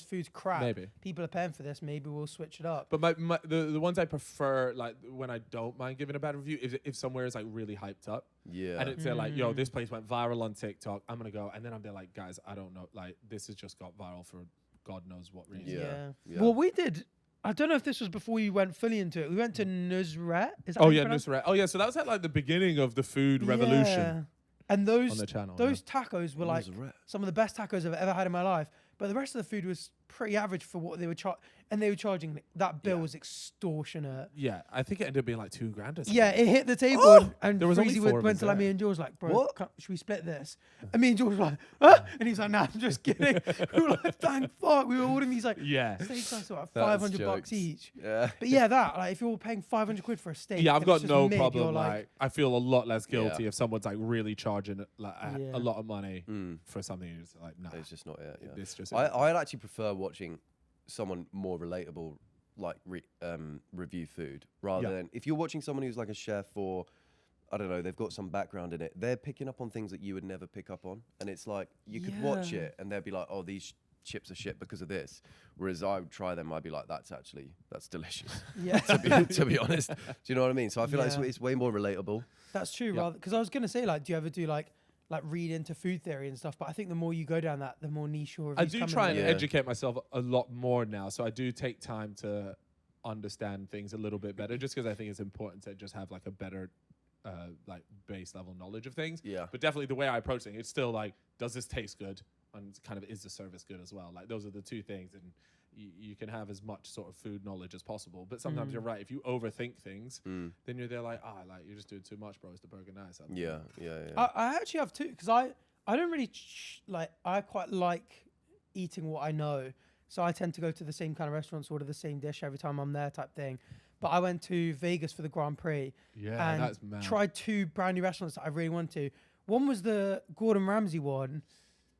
food's crap. Maybe. People are paying for this. Maybe we'll switch it up. But the ones I prefer, like when I don't mind giving a bad review, if somewhere is like really hyped up, and it's like, yo, this place went viral on TikTok, I'm gonna go, and then I'm there like, guys, I don't know, like this has just got viral for God knows what reason. Yeah. Well, we did. I don't know if this was before you went fully into it. We went to Nusret. Is that how you pronounce it? Nusret. Oh yeah, so that was at like the beginning of the food revolution. Yeah. And those on the channel, tacos were like some of the best tacos I've ever had in my life. But the rest of the food was pretty average for what they were and they were charging. That bill was extortionate. Yeah, I think it ended up being like $2,000 or something. Yeah, it hit the table and there was only Freezy four of went us to like there. me and George like, bro, should we split this? And me and George were like, huh? And he's like, nah, I'm just kidding. We were like, thank fuck. We were ordering these like steaks like $500 each. Yeah. But yeah, that like if you're paying 500 quid for a steak. Yeah, I've and got it's just no mid, problem. you're Like, I feel a lot less guilty Yeah. if someone's like really charging like a lot of money for something. It's like, nah, It's just not it. Yeah. It's just I'd actually prefer watching someone more relatable, like review food, rather than if you're watching someone who's like a chef or I don't know, they've got some background in it. They're picking up on things that you would never pick up on, and it's like you could watch it and they'd be like, "Oh, these chips are shit because of this." Whereas I would try them, I'd be like, "That's delicious." Yeah. to be honest, do you know what I mean? So I feel like it's way more relatable. That's true, rather because I was gonna say like, do you ever do like read into food theory and stuff? But I think the more you go down that, the more niche your I reviews do come try in. and educate myself a lot more now, so I do take time to understand things a little bit better, just because I think it's important to just have like a better like base level knowledge of things. Yeah. But definitely the way I approach things, it's still like, does this taste good? And kind of, is the service good as well? Like those are the two things, and you can have as much sort of food knowledge as possible. But sometimes you're right. If you overthink things, then you're there like, like you're just doing too much, bro. Is the burger nice? Yeah. I actually have two because I don't really I quite like eating what I know, so I tend to go to the same kind of restaurants, order the same dish every time I'm there, type thing. But I went to Vegas for the Grand Prix and that's mad. tried two brand new restaurants that I really wanted to. One was the Gordon Ramsay one,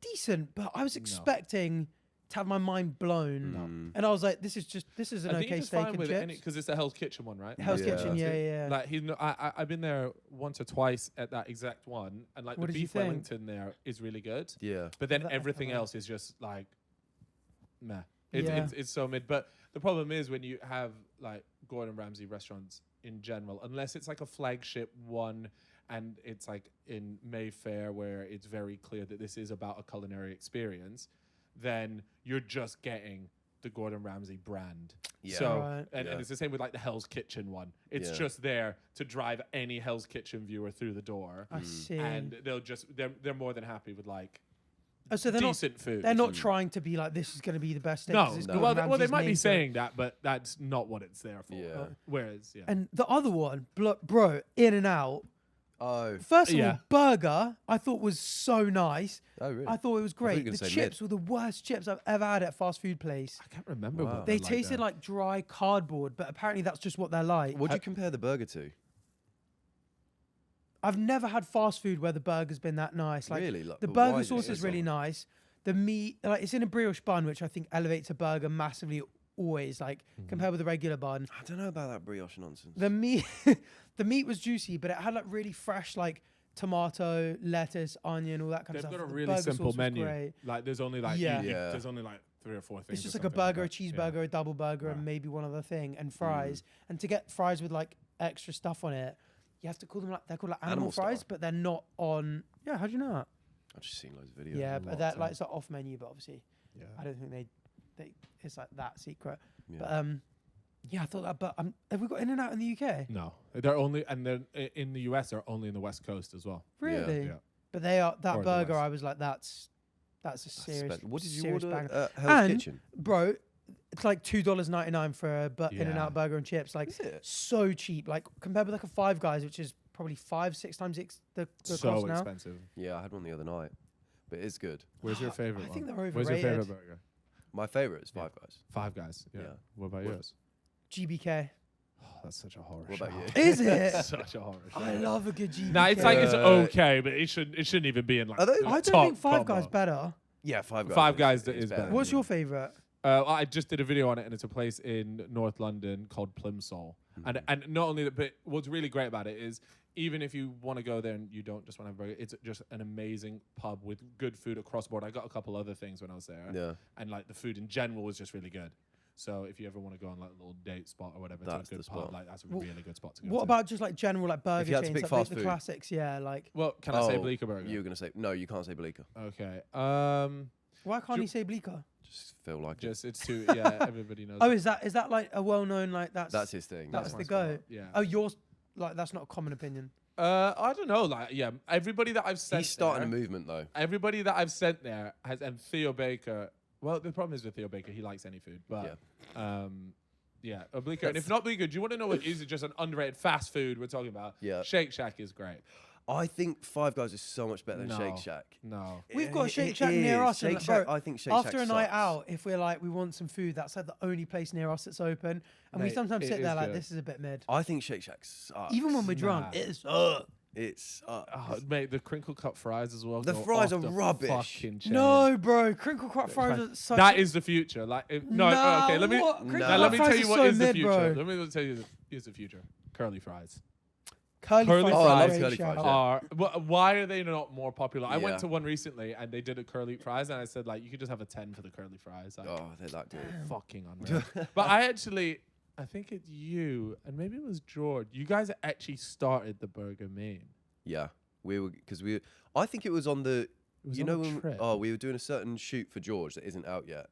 decent, but I was expecting to have my mind blown, and I was like, "This is an okay steak and chips." Because it's the Hell's Kitchen one, right? Hell's Kitchen, yeah. Like I've been there once or twice at that exact one, and like What the did you beef think? Wellington there is really good. Yeah. But then That- everything okay. else is just like, meh. Yeah. It's so mid. But the problem is when you have like Gordon Ramsay restaurants in general, unless it's like a flagship one and it's like in Mayfair where it's very clear that this is about a culinary experience, then you're just getting the Gordon Ramsay brand. Yeah. So, Right. and it's the same with like the Hell's Kitchen one. It's Yeah. just there to drive any Hell's Kitchen viewer through the door. I see. And they're more than happy with like Oh, so they're decent food. They're not trying to be like, this is going to be the best steak. No, 'cause it's no. Gordon well, they Ramsay's might be name, so- saying that, but that's not what it's there for. Yeah. Whereas, And the other one, bro, In and Out. Oh. First of Yeah. all, burger I thought was so nice. Oh, really? I thought it was you were great. gonna The say chips were the worst chips I've ever had at a fast food place. I can't remember Wow. what They they're tasted there. like dry cardboard, but apparently that's just what they're like. What do you compare the burger to? I've never had fast food where the burger's been that nice. Like, Really? Like, the but why burger is it sauce so is really solid? nice. The meat, like, it's in a brioche bun, which I think elevates a burger massively. Always, like, compared with a regular bun. I don't know about that brioche nonsense. The meat, the meat was juicy, but it had like really fresh, like tomato, lettuce, onion, all that kind They've of stuff. got a The really burger simple sauce was many. great. Like there's only like Yeah. Yeah. there's only like 3 or 4 things. It's just or like a something like burger, a that. Yeah. cheeseburger, a double burger, and Right. maybe one other thing, and fries. And to get fries with like extra stuff on it, you have to call them like they're called like animal Animal fries, style. but they're not on. Yeah, how do you know that? I've just seen loads of videos. Yeah, lots but that of- like it's like off menu, but obviously Yeah. I don't think they it's like that secret. Yeah. But yeah, I thought that. But have we got In and Out in the UK? No, they're only, and then in the US they're only in the West Coast as well. Really? Yeah. But they are that Or the burger. West. I was like, that's a serious. What did you serious order banger. at Hell's And- Kitchen? Bro, it's like $2.99 for a In and Yeah. Out burger and chips. Like Is it? so cheap. Like compared with like a Five Guys, which is probably 5-6 times the So cost now. expensive. Yeah, I had one the other night, but it's good. Where's your favorite I one? think they're Where's your favorite overrated. burger? My favorite is Yeah. Five Guys. Five Guys. Yeah. Yeah. What about What- yours? GBK. Oh, that's such a horror What show. about you? Is it? Such a horror show. I love a good GBK. Nah, it's like it's Uh, okay, but it shouldn't even be in like. Are they- the I don't top think Five combo. Guys better. Yeah, Five Guys. Five Guys is better. better. What's your favorite? I just did a video on it, and it's a place in North London called Plimsoll, And not only that, but what's really great about it is even if you want to go there and you don't just want to have a burger, it's just an amazing pub with good food across board. I got a couple other things when I was there. Yeah. And like the food in general was just really good. So if you ever want to go on like a little date spot or whatever That's to a the good pub, spot. like that's a really good spot to go What to. about just like general like burger you had to chains, pick like fast the food. classics? Yeah, like Well, can I say Bleecker Burger? You were going to say, no, you can't say Bleecker. Okay. why can't you say Bleecker? Just feel like Just it's too yeah. Everybody knows. Oh, is that like a well-known like that's his thing. that's my the spot, go? yeah. Oh, yours like that's not a common opinion. I don't know. Like, yeah, everybody that I've sent. He's starting there, a movement, though. Everybody that I've sent there has, and Theo Baker. Well, the problem is with Theo Baker, he likes any food, but yeah, a Bleecker. And if not Bleecker, do you want to know what is it? Just an underrated fast food we're talking about? Yeah. Shake Shack is great. I think Five Guys is so much better than No. Shake Shack. No. We've got a It Shake Shack near is. us. Shake and, Shack, bro, I think Shake after Shack a night sucks. out, if we're like we want some food, that's like the only place near us that's open, and we Mate, sometimes it sit there is like good. this is a bit mid. I think Shake Shack sucks. Even when we're drunk, Nah. it is. It's Oh, mate, the crinkle cut fries as well. The go fries off are the rubbish. fucking chain. No, bro, crinkle cut fries are such. That is the future. Like, no, Nah, okay. Let me what? Crinkle Nah. cut let me fries tell are you what so is the mid, future. bro. Let me tell you here's the future. Curly fries. Curly Curly fries. fries. are I love great curly shout. fries, yeah. Why are they not more popular? I Yeah. went to one recently and they did a curly fries and I said like you could just have a 10 for the curly fries. Like, Oh, they're that good. fucking unreal. But I think it's you and maybe it was George. You guys actually started the burger meme. Yeah, I think it was on the. was You on know a when? trip. We were doing a certain shoot for George that isn't out yet.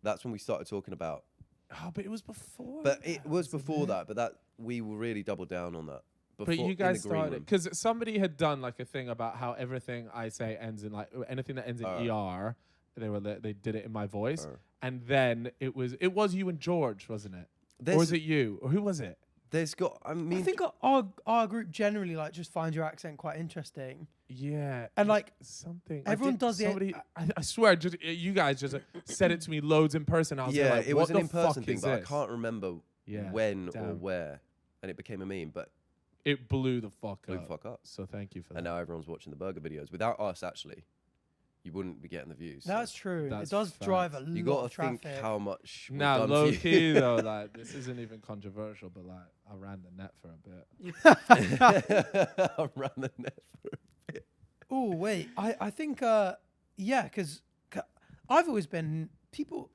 That's when we started talking about. Oh, but it was before. But it that, was wasn't before it? that. But that we will really double down on that. But Before, you guys in the green started room. because somebody had done like a thing about how everything I say ends in like anything that ends in er. They did it in my voice, and then it was you and George, wasn't it? Or was it you? Or who was it? There's got. I mean, I think our group generally like just finds your accent quite interesting, Yeah, and like something. everyone does the- somebody, I swear, just you guys just said it to me loads in person. I was yeah, like, it what was an the in-person fuck thing, is but I this? can't remember Yeah, when or damn. where, and it became a meme. But It blew the fuck blew up. the fuck up. So thank you for that. And now everyone's watching the burger videos. Without us, actually, you wouldn't be getting the views. that's true. That's it does drive a facts. lot You got of to think traffic. how much. we've Now, done low for you. key though, like this isn't even controversial, but like I ran the net for a bit. I ran the net for a bit. Oh wait, I think yeah, because I've always been people.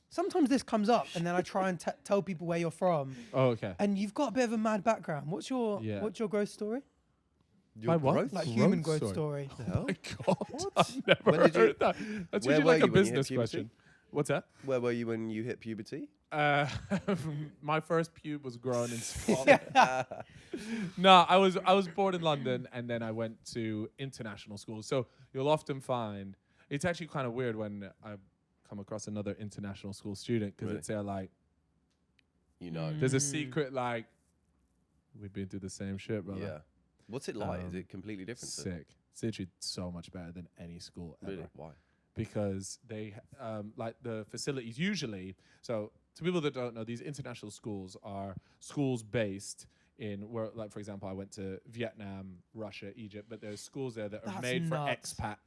Sometimes this comes up, and then I try and tell people where you're from, Oh, okay. and you've got a bit of a mad background. What's your growth story? My what? growth? Like Growth human growth story. story. The hell? Oh my God, I've never When did you- heard that. That's where usually were like a you when you hit business puberty? question. What's that? Where were you when you hit puberty? My first pube was grown in Scotland. No, I was born in London and then I went to international school. So you'll often find it's actually kind of weird when I come across another international school student because Really? it's there like You know. there's a secret like we've been through the same shit, brother. Yeah. What's it like? Is Um, it completely different? to- Sick. It's literally so much better than any school ever. Really? Why? Because they like the facilities usually. So to people that don't know, these international schools are schools based in where, like for example, I went to Vietnam, Russia, Egypt, but there's schools there that are That's made nuts. for expat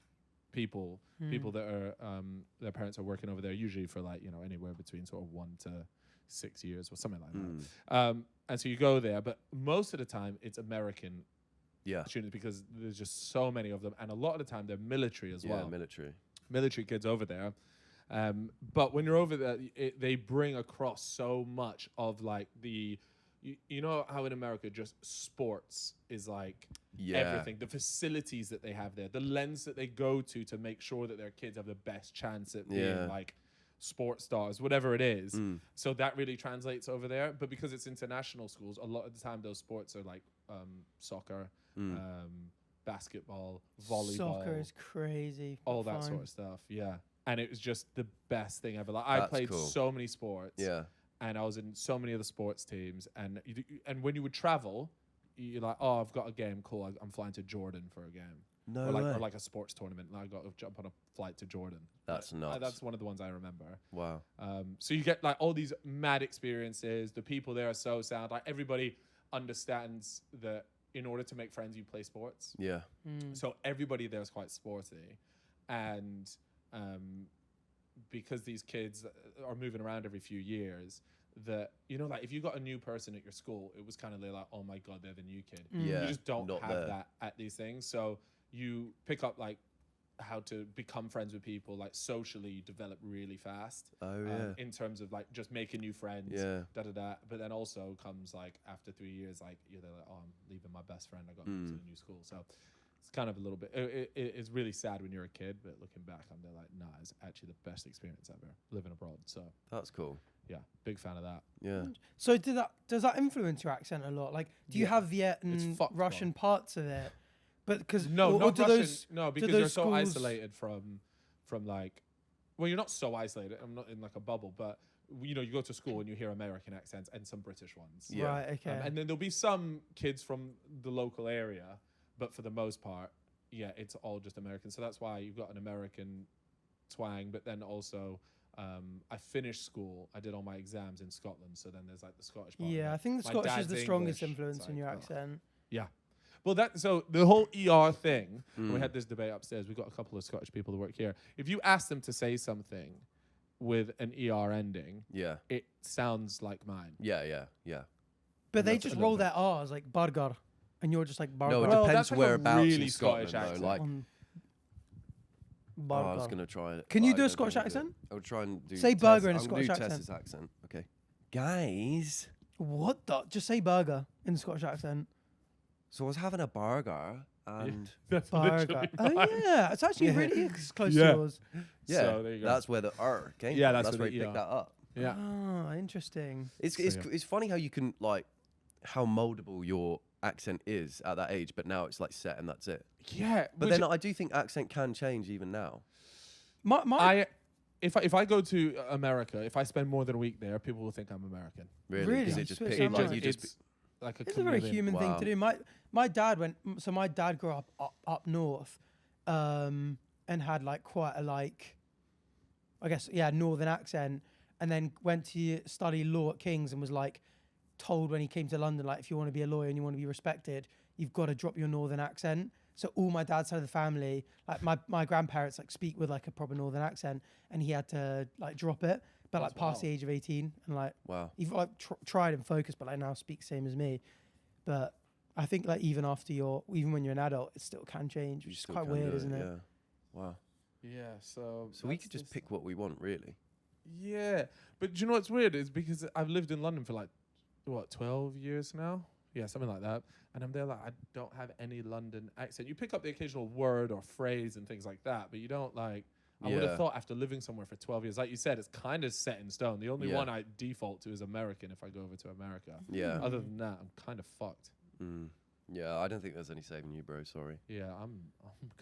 people, people that are their parents are working over there, usually for like anywhere between sort of 1 to 6 years or something like that. And so you go there, but most of the time it's American Yeah. students because there's just so many of them, and a lot of the time they're military as Yeah, well. military. Kids over there. But when you're over there, they bring across so much of like you know how in America just sports is like Yeah. everything, the facilities that they have there, the lens that they go to make sure that their kids have the best chance at being like sports stars, whatever it is. So that really translates over there. But because it's international schools, a lot of the time those sports are like soccer, basketball, volleyball, Soccer is crazy. all but that fine. sort of stuff. Yeah. And it was just the best thing ever. Like I That's played cool. so many sports. Yeah. And I was in so many of the sports teams. And and when you would travel, you're like, oh, I've got a game. Cool. I'm flying to Jordan for a game. No or way. like a sports tournament. And I got to jump on a flight to Jordan. That's nuts. That's one of the ones I remember. Wow. So you get like all these mad experiences. The people there are so sound. Like everybody understands that in order to make friends, you play sports. Yeah. So everybody there is quite sporty, and because these kids are moving around every few years, that, you know, like if you got a new person at your school, it was kind of like, oh my God, they're the new kid. Yeah, You just don't not have there. that at these things. So you pick up like how to become friends with people, like socially you develop really fast. Oh yeah. In terms of like just making new friends, Yeah. But then also comes like after 3 years, like you're there like, oh, I'm leaving my best friend. I got moved to the new school. So it's kind of a little bit, it's really sad when you're a kid, but looking back, I'm there like, nah, it's actually the best experience ever living abroad. So That's cool. yeah, big fan of that. Yeah. So does that influence your accent a lot? Like, do you have Viet and fucked, Russian bro. parts of it? But because No, not do Russian. those No, because those you're so schools- isolated from like, well, you're not so isolated. I'm not in like a bubble, but you know, you go to school and you hear American accents and some British ones. Yeah. Right. Okay. And then there'll be some kids from the local area, but for the most part, yeah, it's all just American. So that's why you've got an American twang, but then also I finished school. I did all my exams in Scotland, so then there's like the Scottish part. of yeah, it. I think the My Scottish is dad's the strongest English, influence it's in your like, accent. Yeah. Well, so the whole ER thing, we had this debate upstairs. We've got a couple of Scottish people that work here. If you ask them to say something with an ER ending, Yeah. it sounds like mine. Yeah. But they That's just a roll little their R's like burger, and you're just like burger. No, it Well, depends that's like a whereabouts really in Scotland, Scottish though. Like, On oh, burger. I was gonna try it. Can but you I do a don't think Scottish I can do it. accent? I would try and do. Say Tess- burger in a I'm gonna do Scottish Tess's accent. accent. Okay, guys. What the? Just say burger in a Scottish accent. So I was having a burger and That's Burger. literally Oh mine. yeah, it's actually really close Yeah. to yours. yeah, So there you go. that's where the came. Yeah, from. that's where where he the picked ER. that up. Yeah. Ah, interesting. It's So, it's yeah. it's funny how you can like how moldable your accent is at that age, but now it's like set and that's it. Yeah. But then I do think accent can change even now. If I go to America, if I spend more than a week there, people will think I'm American. Really? Really? Is it just Switch pick, on like mind. you just It's like a It's a very chameleon. human thing Wow. to do. My dad went. So my dad grew up north, and had like quite a like, I guess northern accent, and then went to study law at King's and was like told when he came to London, like, if you want to be a lawyer and you want to be respected, you've got to drop your northern accent. So all my dad's side of the family, like my grandparents, like speak with like a proper northern accent, and he had to like drop it, but like past the age of 18, and like wow. you've like tried and focused, but like now speaks same as me. But I think like even when you're an adult, it still can change, You which is still quite can weird, do isn't it? Yeah. Wow. Yeah. So So we that's could just this- pick what we want, really. Yeah, but do you know what's weird is because I've lived in London for like 12 years now. Yeah, something like that. And I'm there like I don't have any London accent. You pick up the occasional word or phrase and things like that, but you don't like. I would Yeah. have thought after living somewhere for 12 years, like you said, it's kind of set in stone. The only Yeah. one I default to is American if I go over to America. Yeah. Other than that, I'm kind of fucked. Mm. Yeah, I don't think there's any saving you, bro. Sorry. Yeah, I'm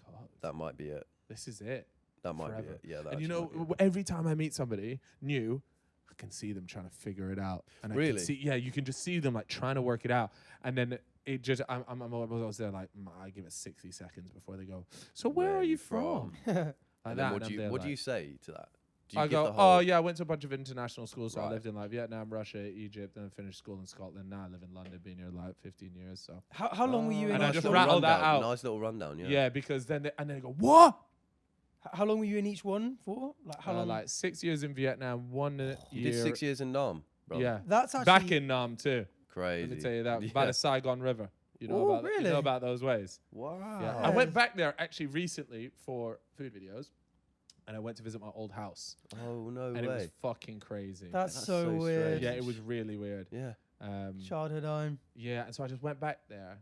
God. That might be it. This is it. That might Forever. be it. Yeah. That And you actually know, might be it. every time I meet somebody new, I can see them trying to figure it out. And I Really? can see, yeah, you can just see them like trying to work it out. And then it just, I was there like, I give it 60 seconds before they go, so where are you from? Like And that, then and I'm there what do like- you say to that? Do you I give go, the whole, oh yeah, I went to a bunch of international schools. So I Right. lived in like Vietnam, Russia, Egypt, and then finished school in Scotland. Now I live in London, been here like 15 years. So How long were you in? And I each just one? rattled that out. Nice little rundown. Yeah. yeah, because then they go, what? How long were you in each one for? Like how long? Like 6 years in Vietnam, 1 year. You did 6 years in Nam, bro. Yeah, That's actually back in Nam too. Crazy. Let me tell you that. Yeah. By the Saigon River. You know, Oh, about, you really? know about those ways. Wow. Yeah. I went back there actually recently for food videos, and I went to visit my old house, Oh no and it was way. fucking crazy. That's That's so so weird. strange. Yeah, it was really weird. Yeah. Childhood home. Yeah, and so I just went back there,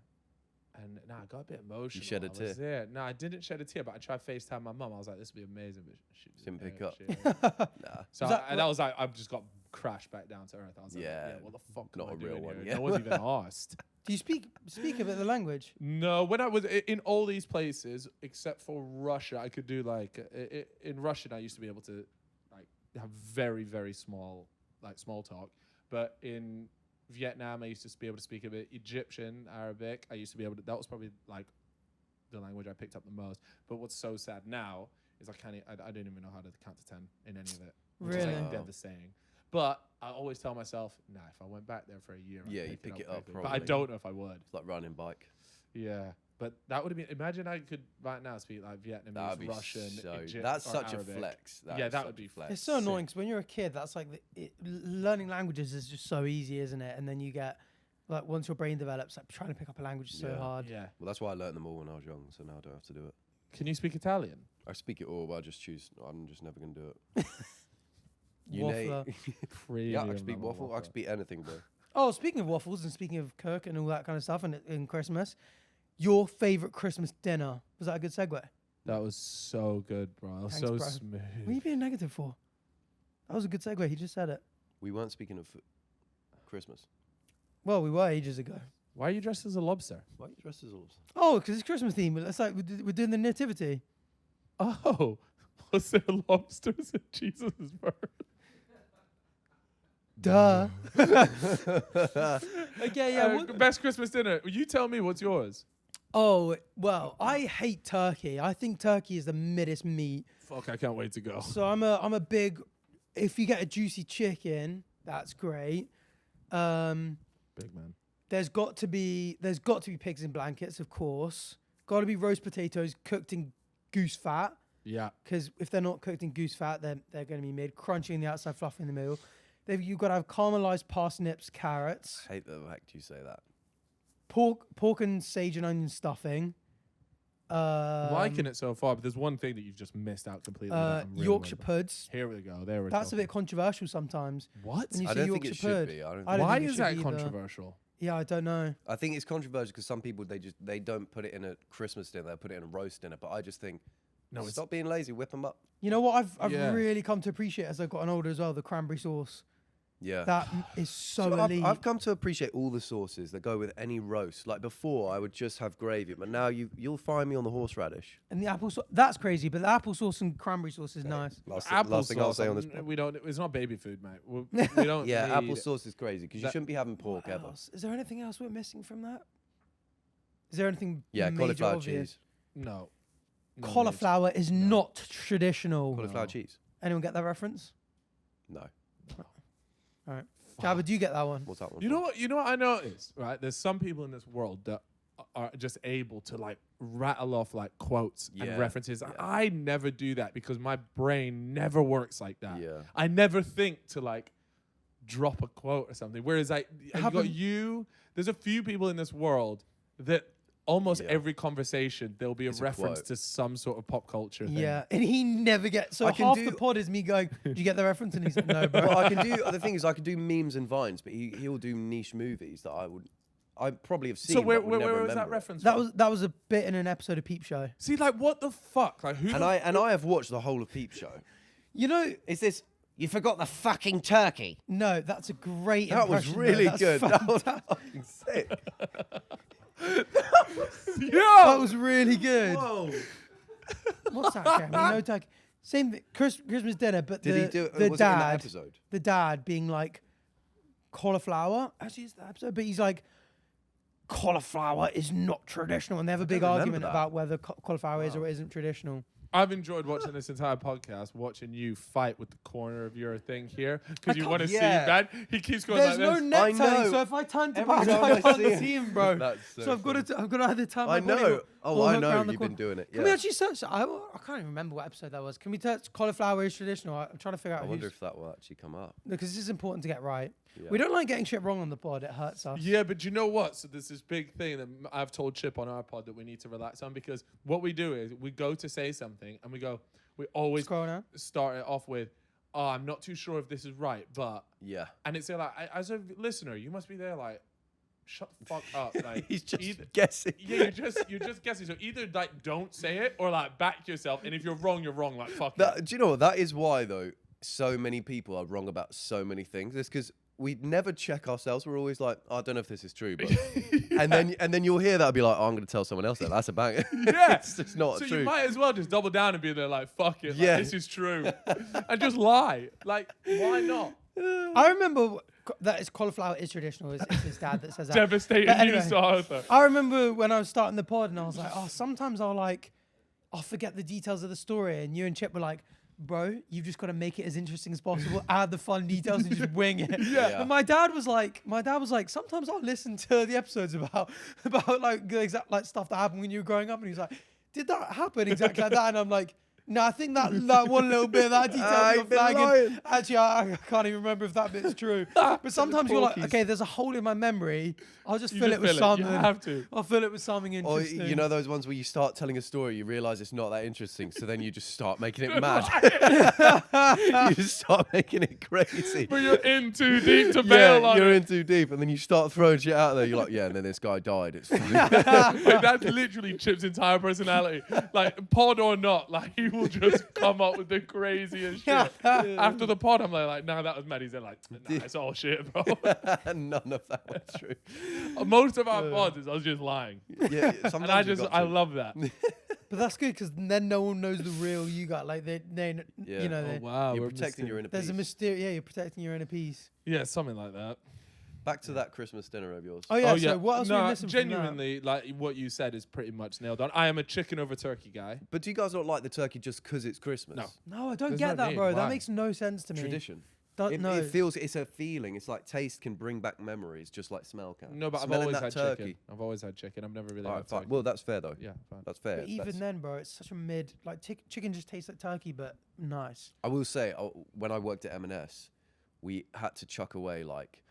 and I got a bit emotional. shed a I was tear? there. No, I didn't shed a tear, but I tried to FaceTime my mum. I was like, this would be amazing, but she was Didn't there, pick up. she was- Nah. So Was that and that was like, I just got crashed back down to earth. I was like, Yeah, yeah, what the fuck not am I a real doing one, here? yeah. No one's even asked. Do you speak a bit of the language? No, when I was in all these places except for Russia, I could do like in Russian I used to be able to like have very very small talk, but in Vietnam I used to be able to speak a bit Egyptian, Arabic. I used to be able to. That was probably like the language I picked up the most. But what's so sad now is I don't even know how to count to 10 in any of it. Which is Really? like devastating. But I always tell myself, nah, if I went back there for a year, I'd Yeah, you pick it up quickly. But I probably. don't know if I would. It's like riding bike. Yeah. But that would have been. Imagine I could right now speak like That'd Vietnamese, be Russian, Egypt, that's or such Arabic. a flex. Yeah, is that such would be a flex. It's so annoying because when you're a kid, that's like learning languages is just so easy, isn't it? And then you get like once your brain develops, like trying to pick up a language is so hard. Yeah. Well, that's why I learned them all when I was young, so now I don't have to do it. Can you speak Italian? I speak it all, but I just choose. I'm just never gonna do it. Waffler. Yeah, I can speak waffle. I can speak anything, bro. Oh, speaking of waffles and speaking of Kirk and all that kind of stuff, and in Christmas, your favorite Christmas dinner, was that a good segue? That was so good, bro. That was Thanks, so bro. smooth. What are you being negative for? That was a good segue. He just said it. We weren't speaking of Christmas. Well, we were ages ago. Why are you dressed as a lobster? Why are you dressed as a lobster? Oh, because it's Christmas theme. It's like we're doing the nativity. Oh, was there lobsters at Jesus' birth? Duh. Okay, yeah. Best Christmas dinner. You tell me what's yours. Oh, well, I hate turkey. I think turkey is the middest meat. Fuck, I can't wait to go. So I'm a big. If you get a juicy chicken, that's great. Big man. There's got to be pigs in blankets, of course. Got to be roast potatoes cooked in goose fat. Yeah. Because if they're not cooked in goose fat, then they're going to be mid, crunchy in the outside, fluffy in the middle. You've got to have caramelized parsnips, carrots, I hate the fact you say that. pork and sage and onion stuffing. I'm liking it so far, but there's one thing that you've just missed out completely. that I'm really Yorkshire worried about. puds. Here we go. There we go. That's a bit controversial sometimes. What? When you I say don't Yorkshire think it should pud. be. I don't I don't Why think it is should that either. controversial? Yeah, I don't know. I think it's controversial because some people they don't put it in a Christmas dinner. They put it in a roast dinner. But I just think No, it's stop being lazy. Whip them up. You know what I've Yeah. really come to appreciate as I've gotten older as well, the cranberry sauce. Yeah. That is so So elite. I've come to appreciate all the sauces that go with any roast. Like before, I would just have gravy, but now you'll find me on the horseradish. And the apple sauce, that's crazy, but the apple sauce and cranberry sauce is nice. Last thing I'll say on this. We don't. It's not baby food, mate. We don't. Yeah, need applesauce is crazy because you That- shouldn't be having pork What ever. else? Is there anything else we're missing from that? Is there anything Yeah, major cauliflower obvious? cheese. No. No Cauliflower is not traditional. Cauliflower No. cheese. Anyone get that reference? No. All right. Jabba, do you get that one? What's that one? You know what? You know what I noticed, right? There's some people in this world that are just able to like rattle off like quotes Yeah, and references. yeah. I never do that because my brain never works like that. Yeah. I never think to like drop a quote or something. Whereas like there's a few people in this world that almost Yeah. every conversation there'll be a It's a reference quote. to some sort of pop culture thing. Yeah, and he never gets. So I can half do- the pod is me going, "Do you get the reference?" And he's like, "No, bro." Well, I can do. The thing is, I can do memes and vines, but he'll do niche movies that I probably have seen. So where but would never was that remember it. reference? That from? was a bit in an episode of Peep Show. See, like what the fuck? Like who? And I have watched the whole of Peep Show. You know, Is this? You forgot the fucking turkey. no, that's a great. That was impression, though. really That's good. That was fantastic. fucking sick. That was really good. Whoa. What's that, Jeremy? No turkey. Same thing, Christmas dinner, but Did the, he do it? the Was it in that dad, episode? the dad being like cauliflower. Actually, it's the episode, but he's like cauliflower is not traditional, and they have a big remember argument that. about whether cauliflower is or isn't traditional. I've enjoyed watching this entire podcast, watching you fight with the corner of your thing here because you want to see yeah. that. He keeps going There's like no this. net I turning, know. so if I turn to Every back, time I I can't see see him. him, bro. That's So I've got to either turn my I body know. or Oh, I hook know around the you've corner. been doing it. Can we Yeah. actually search? I can't even remember what episode that was. Can we search cauliflower is traditional? I'm trying to figure out I wonder who's, if that will actually come up. because this is important to get right. Yeah. We don't like getting shit wrong on the pod. It hurts us. Yeah, but you know what? So there's this big thing that I've told Chip on our pod that we need to relax on because what we do is we go to say something and we always Scroll down. start it off with, "Oh, I'm not too sure if this is right, but," Yeah. and it's like, as a listener, you must be there like, shut the fuck up. Like, He's just either- guessing. Yeah, you're just guessing. So either like don't say it or like back yourself. And if you're wrong, you're wrong. Like fuck. it. Do you know what? That is why, though, so many people are wrong about so many things. It's because we never check ourselves. We're always like, oh, I don't know if this is true, but and then you'll hear that and be like, oh, I'm going to tell someone else that. That's a banger. Yeah. It's just not So true. you might as well just double down and be there like fuck it. Like, Yeah. this is true, and just lie. Like why not? I remember that is cauliflower is traditional. It's his dad that says that. Devastating But anyway, news to Arthur. I remember when I was starting the pod and I was like, oh, sometimes I'll forget the details of the story. And you and Chip were like, bro, you've just got to make it as interesting as possible, add the fun details and just wing it. Yeah. And my dad was like, sometimes I'll listen to the episodes about like the exact like stuff that happened when you were growing up, and he's like, did that happen exactly like that? And I'm like, no, I think that one little bit of that detail you're flagging. Actually, I can't even remember if that bit's true. But sometimes you're like, okay, there's a hole in my memory. I'll just fill it with something. You have to. I'll fill it with something Or interesting. you know those ones where you start telling a story, you realise it's not that interesting, so then you just start making it mad. You just start making it crazy. But you're in too deep to bail on you're it. in too deep, and then you start throwing shit out there. You're like, yeah, and then this guy died. It's fine. Like, that's literally Chip's entire personality. Like, pod or not, like, he will just come up with the craziest shit. After the pod, I'm like, nah, that was mad. He's like, nah, it's all shit, bro. None of that was true. Most of our pods is us just lying. Yeah, And sometimes I love that. But that's good because then no one knows the real you got. Like they Yeah. you know, Oh, wow. You're we're protecting your inner there's peace. a mystery. Yeah, you're protecting your inner peace. Yeah, something like that. Back to that Christmas dinner of yours. Oh yeah. Oh, yeah. So what else are we No, missing from that? genuinely, like, what you said is pretty much nailed on. I am a chicken over turkey guy. But do you guys not like the turkey just because it's Christmas? No. No, I don't There's get no that, need. bro. Why? That makes no sense to me. Tradition. No. It feels, it's a feeling. It's like taste can bring back memories, just like smell can. No, but I've Smelling always that had turkey. chicken. I've always had chicken. I've never really All had right, fine. turkey. Well, that's fair though. Yeah, fine. That's fair. But even That's- then, bro, it's such a mid. Like chicken just tastes like turkey, but nice. I will say, when I worked at M&S, we had to chuck away like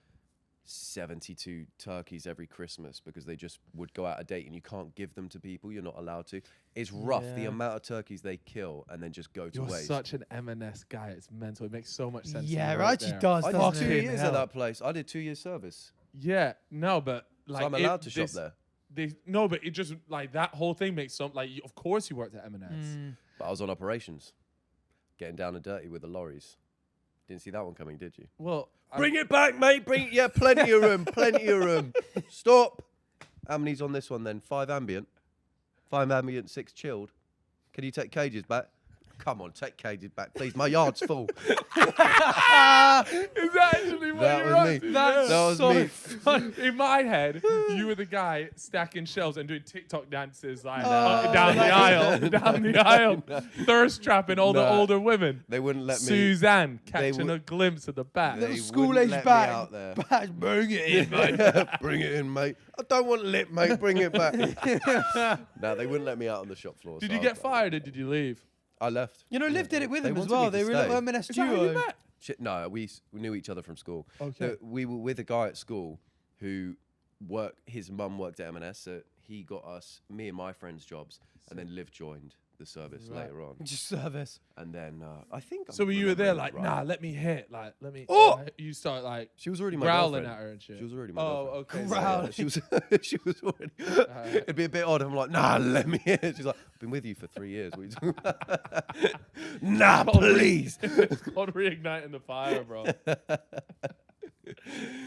72 turkeys every Christmas because they just would go out of date and you can't give them to people. You're not allowed to. It's rough, the Yeah. amount of turkeys they kill and then just go to You're waste. such an M&S guy. It's mental. It makes so much sense. Yeah, you it work actually there. does. I doesn't did 2 it? years at that place. I did 2 years service. Yeah, no, but like So I'm allowed to shop there. No, but it just like that whole thing makes some like. Of course, you worked at M&S. But I was on operations, getting down and dirty with the lorries. Didn't see that one coming, did you? Well, Bring it back, mate. Yeah, plenty of room. Plenty of room. Stop. How many's on this one then? 5 ambient. 5 ambient, 6 chilled. Can you take cages back? Come on, take cages back, please. My yard's full. Is that actually what That you're was up me. to? That's That was so me. fun. In my head, you were the guy stacking shelves and doing TikTok dances like No. down the aisle, down the aisle, thirst trapping all the No. older women. They wouldn't let me. Suzanne They catching would- a glimpse of the back. They Little wouldn't school-age let me bag. out there. Bash, bring it in, mate. Bring it in, mate. I don't want lip, mate. Bring it back. No, they wouldn't let me out on the shop floor. Did so you I get was like- fired or did you leave? I left. You know, Liv did it with They him as wanted me well. to They were a little stay. M&S Is that how you duo. met? Shit, no, we knew each other from school. Okay. No, we were with a guy at school who his mum worked at M&S, so he got us, me and my friends, jobs, and then Liv joined the service Right. later on. Just service. And then I think. So I'm you were there remembering like, right. nah, let me hit, like, let me. Oh! You start like She was already my growling girlfriend. at her and shit. She was already my Oh, girlfriend. okay. Growl. Yeah, she was already. It'd be a bit odd. I'm like, nah, let me in. She's like, I've been with you for 3 years. What are you talking about? Nah, please. It's called reigniting the fire, bro.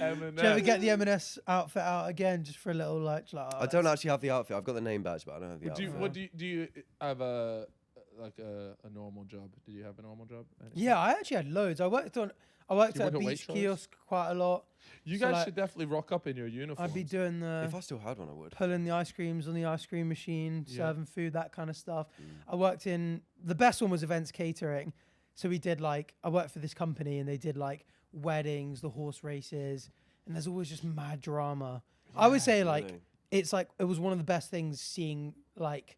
M&S. Do you ever get the M&S outfit out again just for a little like? Oh, I don't actually have the outfit. I've got the name badge, but I don't have the Do you, outfit. do you have a normal job? Did you have a normal job? Yeah, I actually had loads. I worked You at a work at beach Waitrose? kiosk quite a lot. You So, guys like, should definitely rock up in your uniform. I'd be doing the If I still had one, I would. pulling the ice creams on the ice cream machine, Yeah. serving food, that kind of stuff. I worked in the best one was events catering. So we did like I worked for this company and they did like weddings, the horse races, and there's always just mad drama. I would say like Really? it's like it was one of the best things seeing like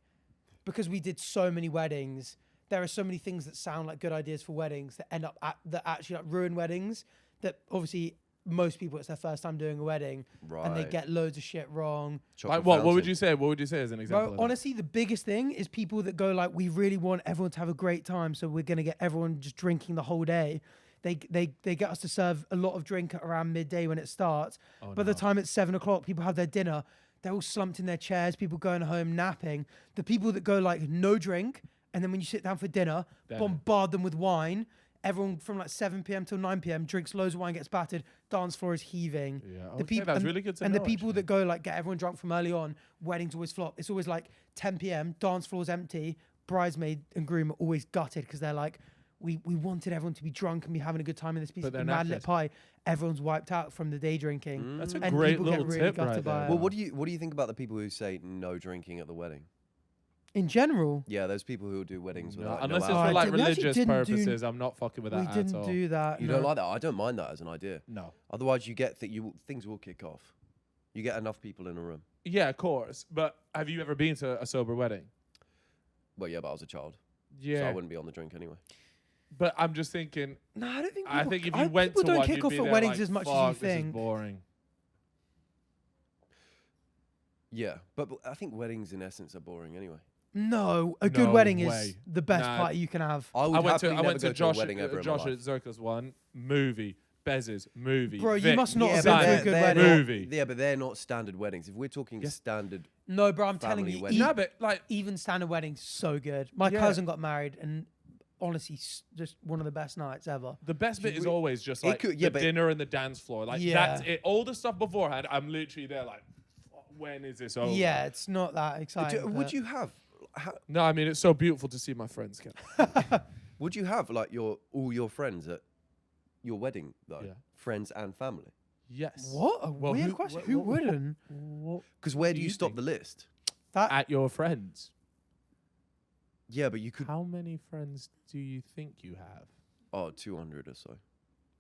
because we did so many weddings. There are so many things that sound like good ideas for weddings that end up that actually like ruin weddings. That obviously most people it's their first time doing a wedding and they Right. get loads of shit wrong. Chocolate Like what? What would fountain. you say? What would you say as an example? Bro, of that? honestly, the biggest thing is people that go like, we really want everyone to have a great time, so we're gonna get everyone just drinking the whole day. They get us to serve a lot of drink at around midday when it starts. By the time it's 7 o'clock, people have their dinner. They're all slumped in their chairs. People going home napping. The people that go like no drink, and then when you sit down for dinner, bombard them with wine. Everyone from like 7 p.m. till 9 p.m. drinks loads of wine, gets battered. Dance floor is heaving. Yeah, The okay, people that's and, really good to and know, the people actually. that go like get everyone drunk from early on, weddings always flop. It's always like 10 p.m. Dance floor's empty. Bridesmaid and groom are always gutted because they're like, we wanted everyone to be drunk and be having a good time in this piece But of they're mad lit knackered. pie. Everyone's wiped out from the day drinking. That's a And great people get little really tip gutted right by there. it. Well, what do you think about the people who say no drinking at the wedding? In general, Yeah, there's people who will do weddings No, without unless it's no for alcohol. like We actually religious didn't do- purposes, I'm not fucking with we that at didn't all. do that. You no. don't like that? I don't mind that as an idea. No. Otherwise, you get things will kick off. You get enough people in a room. Yeah, of course. But have you ever been to a sober wedding? Well, yeah, but I was a child, Yeah. so I wouldn't be on the drink anyway. But I'm just thinking. No, I don't think. I think if you went people to don't one, kick you'd off be at there weddings like, as much as "Fuck, you this think. is boring. Yeah, but I think weddings in essence are boring anyway. No, a good No wedding way. is the best Nah. party you can have. I would I went happily to never go Josh to a wedding ever in my Josh life. at Zirka's one movie, Bez's movie. Bro, you Vic, must not Yeah, have but been to a they're- good they're wedding. not- Movie. Yeah, but they're not standard weddings. If we're talking Yes. standard, No, bro, I'm telling family you, wedding. No, but like even standard weddings, so good. My Yeah. cousin got married, and honestly, just one of the best nights ever. the best bit is we- always just it like could- yeah, the but- dinner and the dance floor. Like Yeah. that's it. All the stuff beforehand, I'm literally there like, when is this over? Yeah, it's not that exciting. would but- you have? No, I mean it's so beautiful to see my friends get. Would you have like all your friends at your wedding though? Yeah. Friends and family. Yes. What a Well, weird who- question. wh- Who wh- wh- wouldn't? Because where do do you you stop think? the list? That At your friends. Yeah, but you could. How many friends do you think you have? Oh, 200 or so,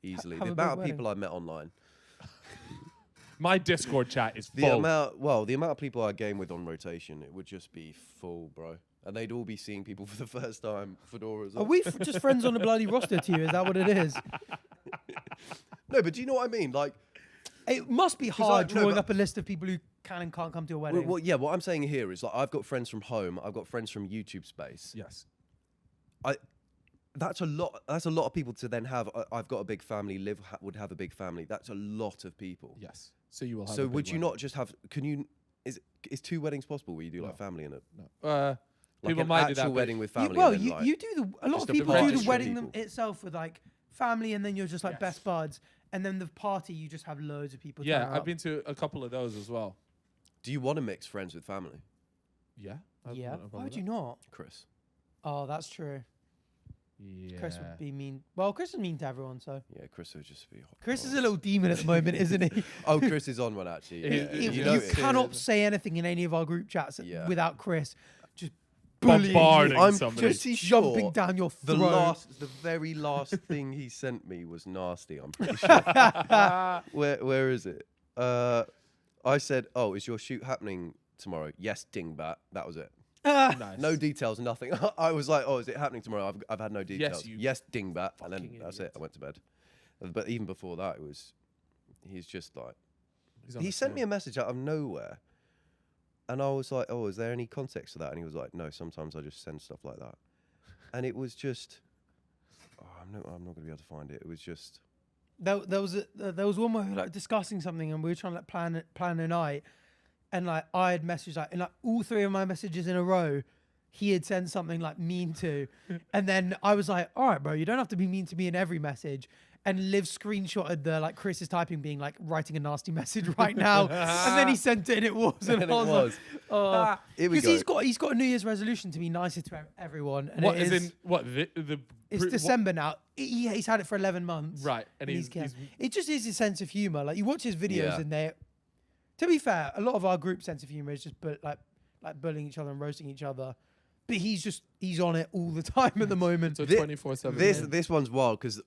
easily. have The a big amount of wedding. people I met online. My Discord chat is The full. the amount of people I game with on rotation, it would just be full, bro. And they'd all be seeing people for the first time. Fedoras. are we just friends on the bloody roster to you? Is that what it is? No, but do you know what I mean? Like, It must be 'Cause hard no, drawing but- up a list of people who can and can't come to a wedding. well, yeah. What I'm saying here is like I've got friends from home. I've got friends from YouTube space. Yes. That's a lot. That's a lot of people to then have. I've got a big family. Would have a big family. That's a lot of people. Yes. So you will have. So a big would you wedding. not just have? Can you? Is 2 weddings possible where you do like No. family and a No. like People an might do actual that. but wedding with You, family? well, and then, you, like, you do a lot just of a people do party the of wedding people. itself with like family, and then you're just like Yes. best buds, and then the party you just have loads of people. Yeah, turn I've up. been to a couple of those as well. Do you want to mix friends with family, Yeah. Yeah, why would you not? Chris? Oh, that's true. Yeah. Chris would be mean. Well, Chris is mean to everyone, so Yeah, Chris would just be. Chris is a little demon at the moment, isn't he? Oh, Chris is on one actually. He- Yeah. he- You, you know you it. cannot say anything in any of our group chats Yeah. without Chris just bullying Bombarding you, I'm somebody. just pretty jumping sure down your The throat. the very last thing he sent me was nasty. I'm pretty sure. Where is it? I said, "Oh, is your shoot happening tomorrow?" Yes, dingbat. That was it. Nice. No details, nothing. I was like, "Oh, is it happening tomorrow?" I've had no details. you Yes, dingbat, and then fucking that's idiot. it. I went to bed. But even before that, he's just like, He's on he the sent me phone. a message out of nowhere, and I was like, "Oh, is there any context to that?" And he was like, "No, sometimes I just send stuff like that," and it was just, I'm not gonna be able to find it. It was just. There was one where we were like discussing something, and we were trying to like plan a night, and like I had messaged like in like all 3 of my messages in a row, he had sent something like mean to, and then I was like, all right, bro, you don't have to be mean to me in every message. And Liv screenshotted the like Chris is typing, being like writing a nasty message right now, and then he sent it, and it was, and And I it was was. like, oh, Here we because go. he's got a New Year's resolution to be nicer to everyone, and What it is is in what the it's what- December now. He's had it for 11 months. Right, and he's he's it just is his sense of humor. Like you watch his videos Yeah. and they, to be fair, a lot of our group sense of humor is just like bullying each other and roasting each other. But he's on it all the time at the moment. so Thi- 24/7. This one's wild because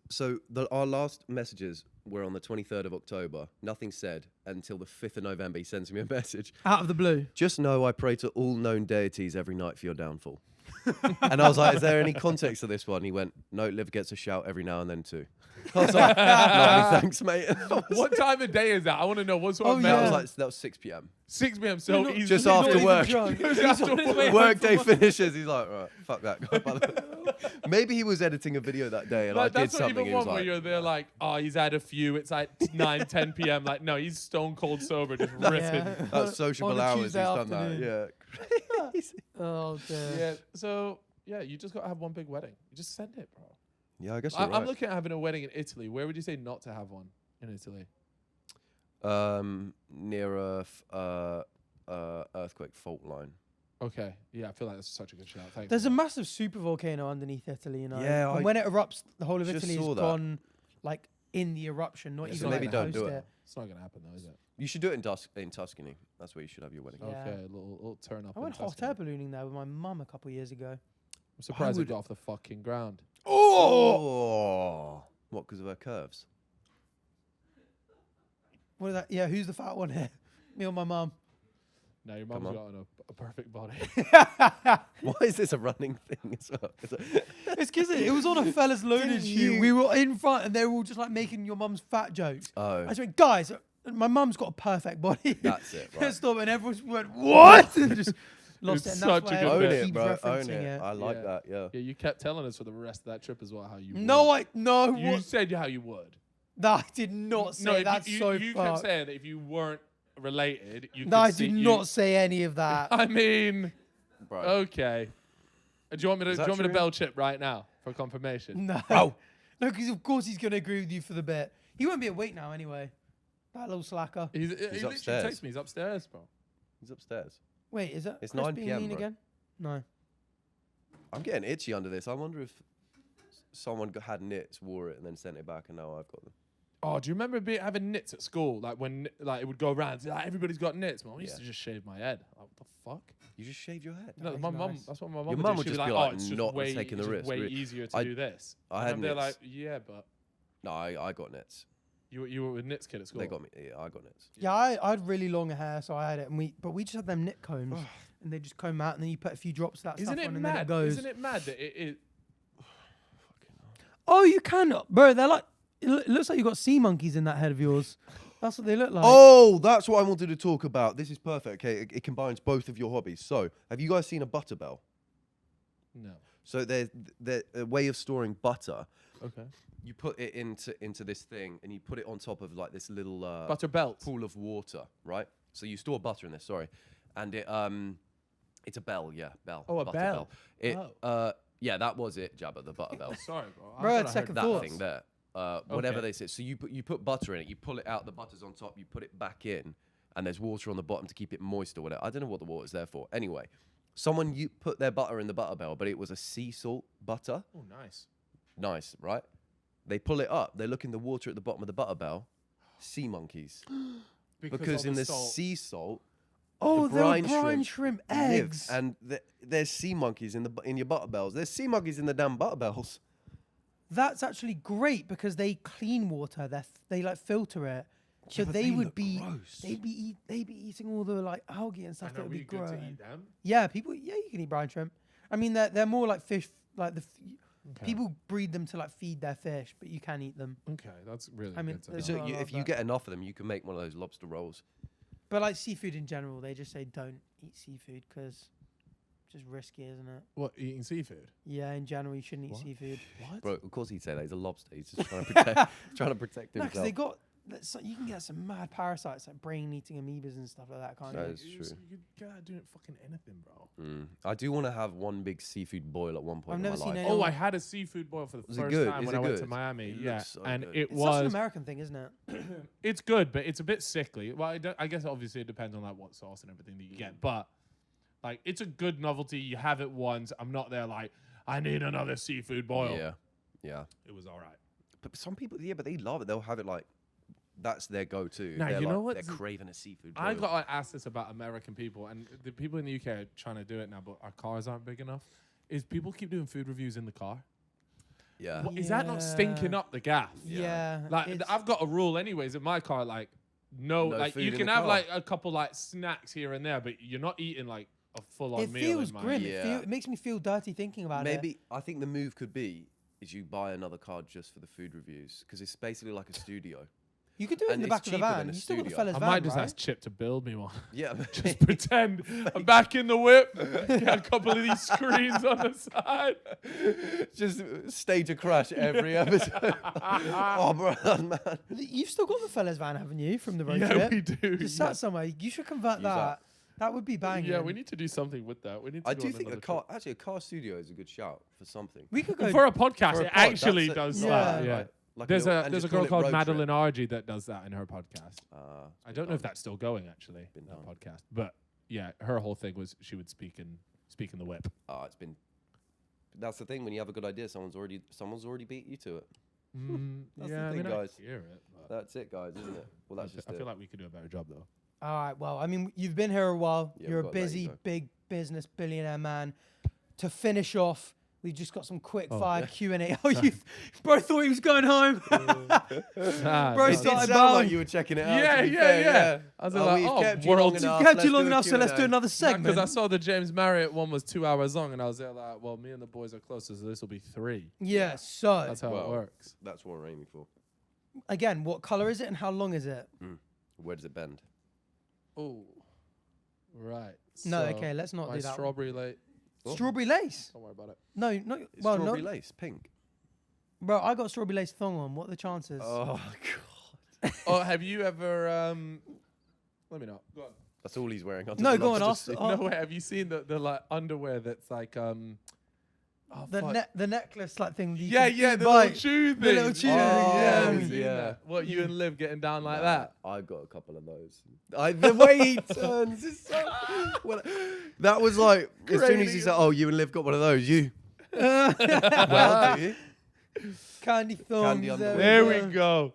our last messages were on the 23rd of October. Nothing said until the 5th of November. He sends me a message. Out of the blue. Just know I pray to all known deities every night for your downfall. And I was like, is there any context to this one? He went, no, Liv gets a shout every now and then too. I was like, lovely, thanks, mate. What time of day is that? I want to know what sort Oh, of yeah. That was 6 p.m. 6 p.m. So not- he's Just He's after not even work. drunk. Just He's after on his work. way home Work from day finishes. He's like, right, fuck that. Maybe he was editing a video that day and Like, I did that's not something. even He was one where like, you're there like, oh, he's had a few. It's like 9, 10 p.m. Like, no, he's stone cold sober, just ripping. Yeah. that's sociable On a hours. He's Tuesday done afternoon. that. Yeah. Oh dear. Yeah. So yeah, you just gotta have one big wedding. You just send it, bro. Yeah, I guess you're I'm right. looking at having a wedding in Italy. Where would you say not to have one in Italy? Near a earthquake fault line. Okay. Yeah, I feel like that's such a good shout. Thank There's a you. massive super volcano underneath Italy, you know. Yeah, and I when it erupts, the whole of just Italy saw is that. gone like in the eruption, not Yeah, even so like maybe the don't host do it. it. It's not gonna happen though, is it? You should do it in Tuscany. That's where you should have your wedding. Yeah. Okay, a little turn up. I went hot air ballooning there with my mum a couple years ago. I'm surprised it got off the fucking ground. Oh! What, because of her curves? What is that? Yeah, who's the fat one here? Me or my mum? No, your Come mum's on. got a perfect body. Why is this a running thing as well? It's because it was on a Fellas Loaded shoot. We were in front and they were all just like making your mum's fat jokes. Oh. I just went, guys, my mum's got a perfect body. That's it, right. Stop, and everyone went, what? And just lost It's it. And that's such a why good everyone bit. Own it, keeps bro. Own referencing it. I like that, yeah. Yeah, you kept telling us for the rest of that trip as well how you No, would. You what? said how you would. No, I did not say that. You kept saying that if you weren't related, you could No, I see did not say any of that. I mean, Bro. okay. Do you want me to Is that me to true? bell Chip right now for confirmation? No. Bro. No, because of course he's going to agree with you for the bit. He won't be awake now anyway. That little slacker. He literally upstairs. texted me. He's upstairs, bro. He's upstairs. Wait, is that It's Chris 9 being PM, mean bro. again? No. I'm getting itchy under this. I wonder if someone had knits, wore it, and then sent it back, and now I've got them. Oh, do you remember having knits at school? Like when it would go around, like, everybody's got knits. Mum, I used to just shave my head. Like, what the fuck? You just shaved your head. No, is my mum. nice. That's what my mum. Your would mum do. would She'd just be be like, like, "Oh, it's just not way, taking the it's just risk. way easier to I- do this." I And had I'm there like, knits. yeah, but No, I got knits. you were with knits kid at school. They got me. Yeah, I got knits. Yeah, I had really long hair, so I had it. And we just had them knit combs. And they just comb out, and then you put a few drops of that Isn't stuff it on, and then it mad? goes. Isn't it mad that it Oh, you cannot. Bro, they're like... It looks like you've got sea monkeys in that head of yours. That's what they look like. Oh, that's what I wanted to talk about. This is perfect. Okay, it combines both of your hobbies. So, have you guys seen a butter bell? No. So there's a way of storing butter. Okay. You put it into this thing, and you put it on top of like this little Butter belt. pool of water, right? So you store butter in this. Sorry, and it's a bell, yeah, bell. Oh, a butter bell. It Oh. yeah, that was it, Jabba, the butter bell. Sorry, bro. Bro, I it's thought I second heard That thoughts. thing there. Whatever Okay. they say. So you put butter in it, you pull it out, the butter's on top, you put it back in, and there's water on the bottom to keep it moist or whatever. I don't know what the water's there for. Anyway, someone you put their butter in the butter bell, but it was a sea salt butter. Oh, nice. Nice, right? They pull it up, they look in the water at the bottom of the butter bell, sea monkeys. Because of in the the salt. sea salt, Oh, the they're brine brine shrimp shrimp live, eggs. and there's sea monkeys in your butter bells. There's sea monkeys in the damn butter bells. That's actually great because they clean water. They like filter it. So but they they would look be gross. they'd be eating all the like algae and stuff I that know, would were be you good to growing. eat them? Yeah, you can eat brine shrimp. I mean, they're more like fish. Like Okay. people breed them to like feed their fish, but you can eat them. Okay, that's really I mean, good to there's know. So not a lot if of you that. get enough of them, you can make one of those lobster rolls. But like seafood in general, they just say don't eat seafood because it's just risky, isn't it? What, eating seafood? Yeah, in general, you shouldn't eat What? seafood. What? Bro, of course he'd say that. He's a lobster. He's just trying to protect, trying to protect No, because himself. you can get some mad parasites like brain-eating amoebas and stuff like that, can't That you? is You true. could get out doing fucking anything, bro. I do want to have one big seafood boil at one point I've in never my seen life. any- Oh, I had a seafood boil for the Was it first good? time Is when it I went to good? Miami. It Yeah, looks so and good. it It's such an was. American thing, isn't it? It's good, but it's a bit sickly. Well, I guess obviously it depends on like what sauce and everything that you get, but like it's a good novelty. You have it once. I'm not there like I need another seafood boil. Yeah, yeah. It was all right. But some people, yeah, but they love it. They'll have it like that's their go-to. Nah, They're you know like, what? They're craving a seafood boil. I got like, asked this about American people, and the people in the UK are trying to do it now, but our cars aren't big enough. Is people keep doing food reviews in the car? Yeah. What, is that not stinking Yeah. up the gaff? Yeah. Like it's- I've got a rule, anyways, in my car. Like no like food you in can the have car. like a couple like snacks here and there, but you're not eating like a full-on it meal. feels in my grim. Yeah. It makes me feel dirty thinking about it. Maybe I think the move could be is you buy another car just for the food reviews because it's basically like a studio. You could do it in and the it's back of the cheaper van. than a You still got the studio. fella's I van, might just right? ask Chip to build me one. Yeah, Just pretend I'm back in the whip. Get a couple of these screens on the side. just stage a crash every episode. Oh, bro, that's mad. You've still got the fella's van, haven't you, from the road Yeah, trip? we do. Just yeah. sat somewhere. You should convert Use that. that. That would be banging. Yeah, we need to do something with that. We need to I go do on think another a car studio is a good shout for something. We could trip. go. For a podcast, For a it pod, actually that's it. does Yeah. that. Yeah. Right. Like There's and a just girl call it called road Madeline trip. Argy that does that in her podcast. I don't know if that's still going actually. Been That done. podcast, but yeah, her whole thing was she would speak in the whip. It's been. That's the thing when you have a good idea, someone's already beat you to it. That's yeah, the thing, I guys. hear it, but That's it, guys, isn't it? Well, that's just I it. feel like we could do a better job though. All right. Well, I mean, you've been here a while. Yeah, You're a we've got to let you busy, go. big business billionaire man. To finish off, we've just got some quick fire Q&A. Oh, you bro thought he was going home. Bro It did started sound bowing. like you were checking it out. Yeah, to be yeah, fair, yeah. I was like, we've oh, kept you long world- enough. Kept Let's you long do a enough, so let's do Q&A. another segment. Because I saw the James Marriott one was 2 hours long, and I was there like, well, me and the boys are closer, so this will be 3. Yeah, so That's how it Well, works. That's what we're aiming for. again, what color is it and how long is it? Where does it bend? Oh, right. No, So okay, let's not my do that. strawberry late. Strawberry lace? Don't worry about it. No, no. It's Well, strawberry no. lace, pink. Bro, I got strawberry lace thong on. What are the chances? Oh god. Oh, have you ever? Let me know. Go on. That's all he's wearing. No, go on, ask. No way. Have you seen the like underwear that's like Oh, the necklace like thing. that you yeah, can yeah, eat the by. little shoe thing. The little shoe, yeah, yeah. I've seen Yeah. that. What, you and Liv getting down like that? I got a couple of those. The way he turns is so. Well, that was like as soon as he said, "Oh, you and Liv got one of those," you. Well, do you? Candy thongs. Candy underwear. There we go.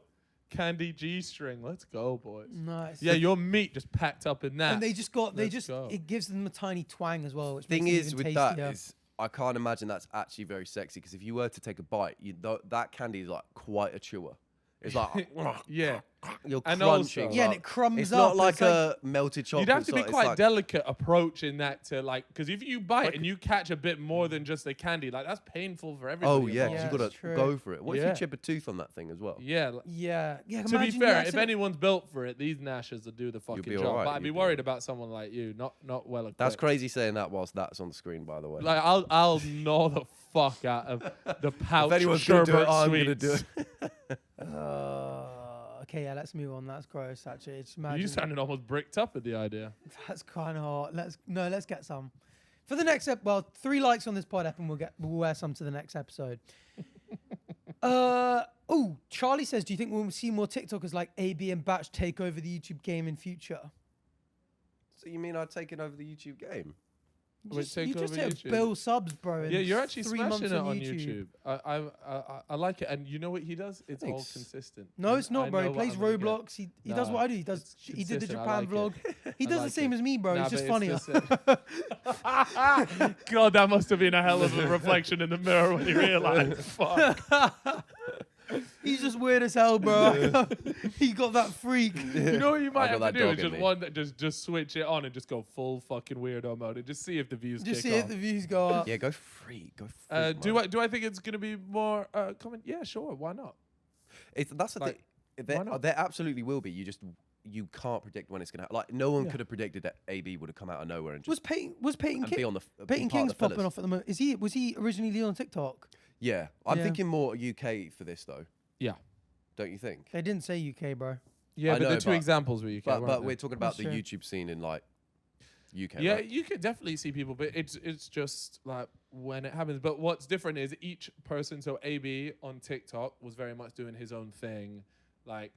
Candy G-string. Let's go, boys. Nice. Yeah, your meat just packed up in that. And they just got, Let's go. it gives them a tiny twang as well. Which Thing makes it is even with tastier. that is I can't imagine that's actually very sexy because if you were to take a bite, that candy is like quite a chewer. It's like yeah. you're And crunching. also- Yeah, and like- it crumbs It's up. not like it's a melted chocolate. You'd have to be it's quite like- delicate approaching that to like, because if you bite and you catch a bit more than just the candy, like that's painful for everybody. Oh yeah, involved. because Yeah, you got it's to true. go for it. What if Yeah. you chip a tooth on that thing as well? Yeah. Yeah. To be imagine fair, you if anyone's built for it, these Nashers will do the fucking be job. alright, But I'd be you'll be worried alright. about someone like you, not well equipped. That's crazy saying that whilst that's on the screen, by the way. Like I'll gnaw the fuck out of the pouch. if anyone's gonna do it, sherbet I'm gonna do sweets. it. Okay, yeah, let's move on. That's gross, actually. Just imagine. You sounded almost bricked up at the idea. That's kind of hot. Let's get some. For the next well, 3 likes on this pod app and we'll wear some to the next episode. Oh, Charlie says, do you think we'll see more TikTokers like AB and Bach take over the YouTube game in future? So you mean I've taken over the YouTube game? You just hit YouTube. Bill subs, bro. in Yeah, you're actually 3 smashing months it on YouTube. I like it, and you know what he does? It's all Thanks. consistent. No, And it's not, I bro. He know what plays I'm gonna get. Roblox. He does Nah, what I do. He does. it's He did the consistent. I Japan like vlog. it. He I does the like same it. as me, bro. Nah, He's just but it's funnier. God, that must have been a hell of a reflection in the mirror when he realized. Fuck. He's just weird as hell, bro. He got that freak. You know what you might got have to that do dog is in just me. one that just switch it on and just go full fucking weirdo mode and just see if the views Just kick see off. if the views go up. Yeah, go free. Go free. Do I think it's gonna be more comment? Yeah, sure. Why not? That's the like, thing. why not? There absolutely will be. You can't predict when it's gonna happen. Like no one Yeah. could have predicted that AB would have come out of nowhere and Was just Peyton and be on the Peyton part of King's the popping fellas. off at the moment? Was he originally on TikTok? Yeah, I'm Yeah. thinking more UK for this though. Yeah. Don't you think? They didn't say UK, bro. Yeah, I but know, the two but- examples were UK. But weren't we're they? talking about That's the true. YouTube scene in like UK. Yeah, right? you could definitely see people, but it's just like when it happens. But what's different is each person. So AB on TikTok was very much doing his own thing, like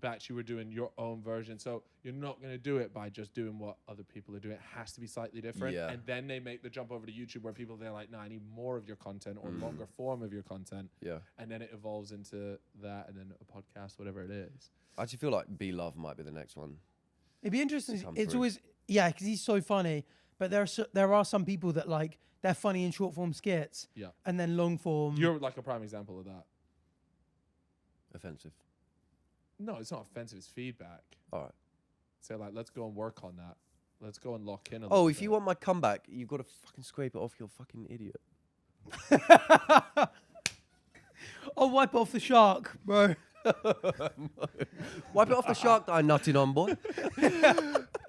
Batch, you were doing your own version. So you're not gonna do it by just doing what other people are doing. It has to be slightly different. Yeah. And then they make the jump over to YouTube where people they're like, no, I need more of your content or longer form of your content. Yeah. And then it evolves into that, and then a podcast, whatever it is. I actually feel like Be Love might be the next one. It'd be interesting. come It's through. always because he's so funny. But there are some people that like they're funny in short form skits. Yeah. And then long form. You're like a prime example of that. Offensive. No, it's not offensive. It's feedback. All right. So like, let's go and work on that. Let's go and lock in. A Oh, little if you bit. want my comeback, you've got to fucking scrape it off, you fucking idiot. I'll wipe off the shark, bro. Wipe it off the shark that I nutted on, boy.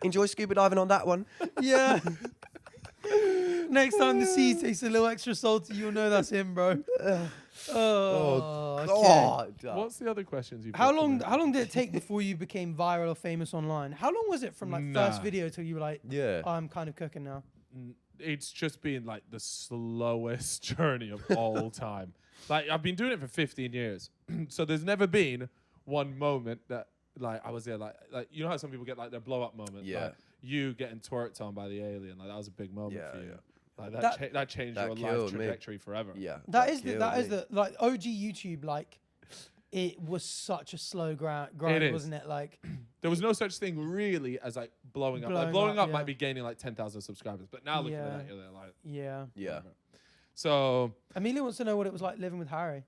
Enjoy scuba diving on that one. Yeah. Next time the sea tastes a little extra salty, you'll know that's him, bro. Oh, okay. God. What's the other questions you've How got for long? me? How long did it take before you became viral or famous online? How long was it from like first Nah. video till you were like, Yeah. I'm kind of cooking now? It's just been like the slowest journey of all time. Like I've been doing it for 15 years, so there's never been one moment that like I was there like you know how some people get like their blow up moment. Yeah. Like, you getting twerked on by the alien, like that was a big moment Yeah, for you. yeah. Like that changed that your life killed me. trajectory forever. Yeah. That is killed the me. like OG YouTube like it was such a slow grind, is. wasn't it? Like, there was no such thing really as like blowing up. Like blowing up might be gaining like 10,000 subscribers, but now looking at that, you're like, yeah. So Amelia wants to know what it was like living with Harry.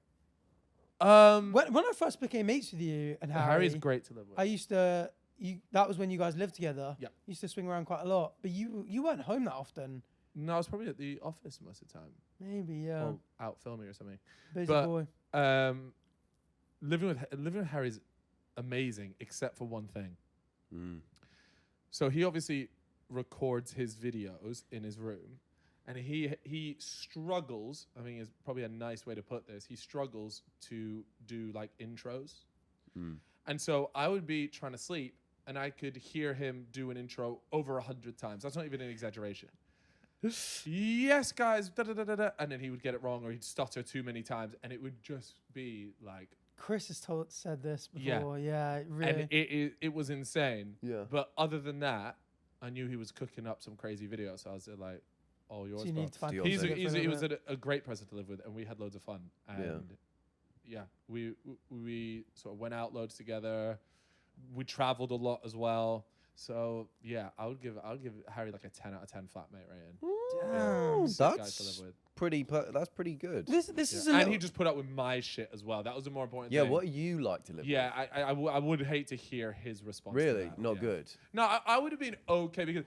when I first became mates with you and Harry's great to live with. I used to. That was when you guys lived together. Yeah. Used to swing around quite a lot, but you weren't home that often. No, I was probably at the office most of the time. Maybe, yeah. Or out filming or something. Busy but, boy. Living with Harry's amazing, except for one thing. Mm. So he obviously records his videos in his room, and he struggles. I mean, is probably a nice way to put this. He struggles to do like intros, and so I would be trying to sleep, and I could hear him do an intro over 100 times. That's not even an exaggeration. Yes, guys, da, da, da, da, da. And then he would get it wrong, or he'd stutter too many times, and it would just be like. Chris has said this before. Yeah, really. And it was insane. Yeah. But other than that, I knew he was cooking up some crazy videos. So I was like, all yours, So you bro. need to find He was a great person to live with, and we had loads of fun. And we sort of went out loads together. We traveled a lot as well. So yeah, I would give Harry like a 10 out of 10 flatmate rating. Damn. That's that's pretty good. This is a and little. he just put up with my shit as well. That was the more important Yeah, thing. what you like to live Yeah, I would hate to hear his response. with? to Really? that. Not Yeah. good. No, I would have been okay because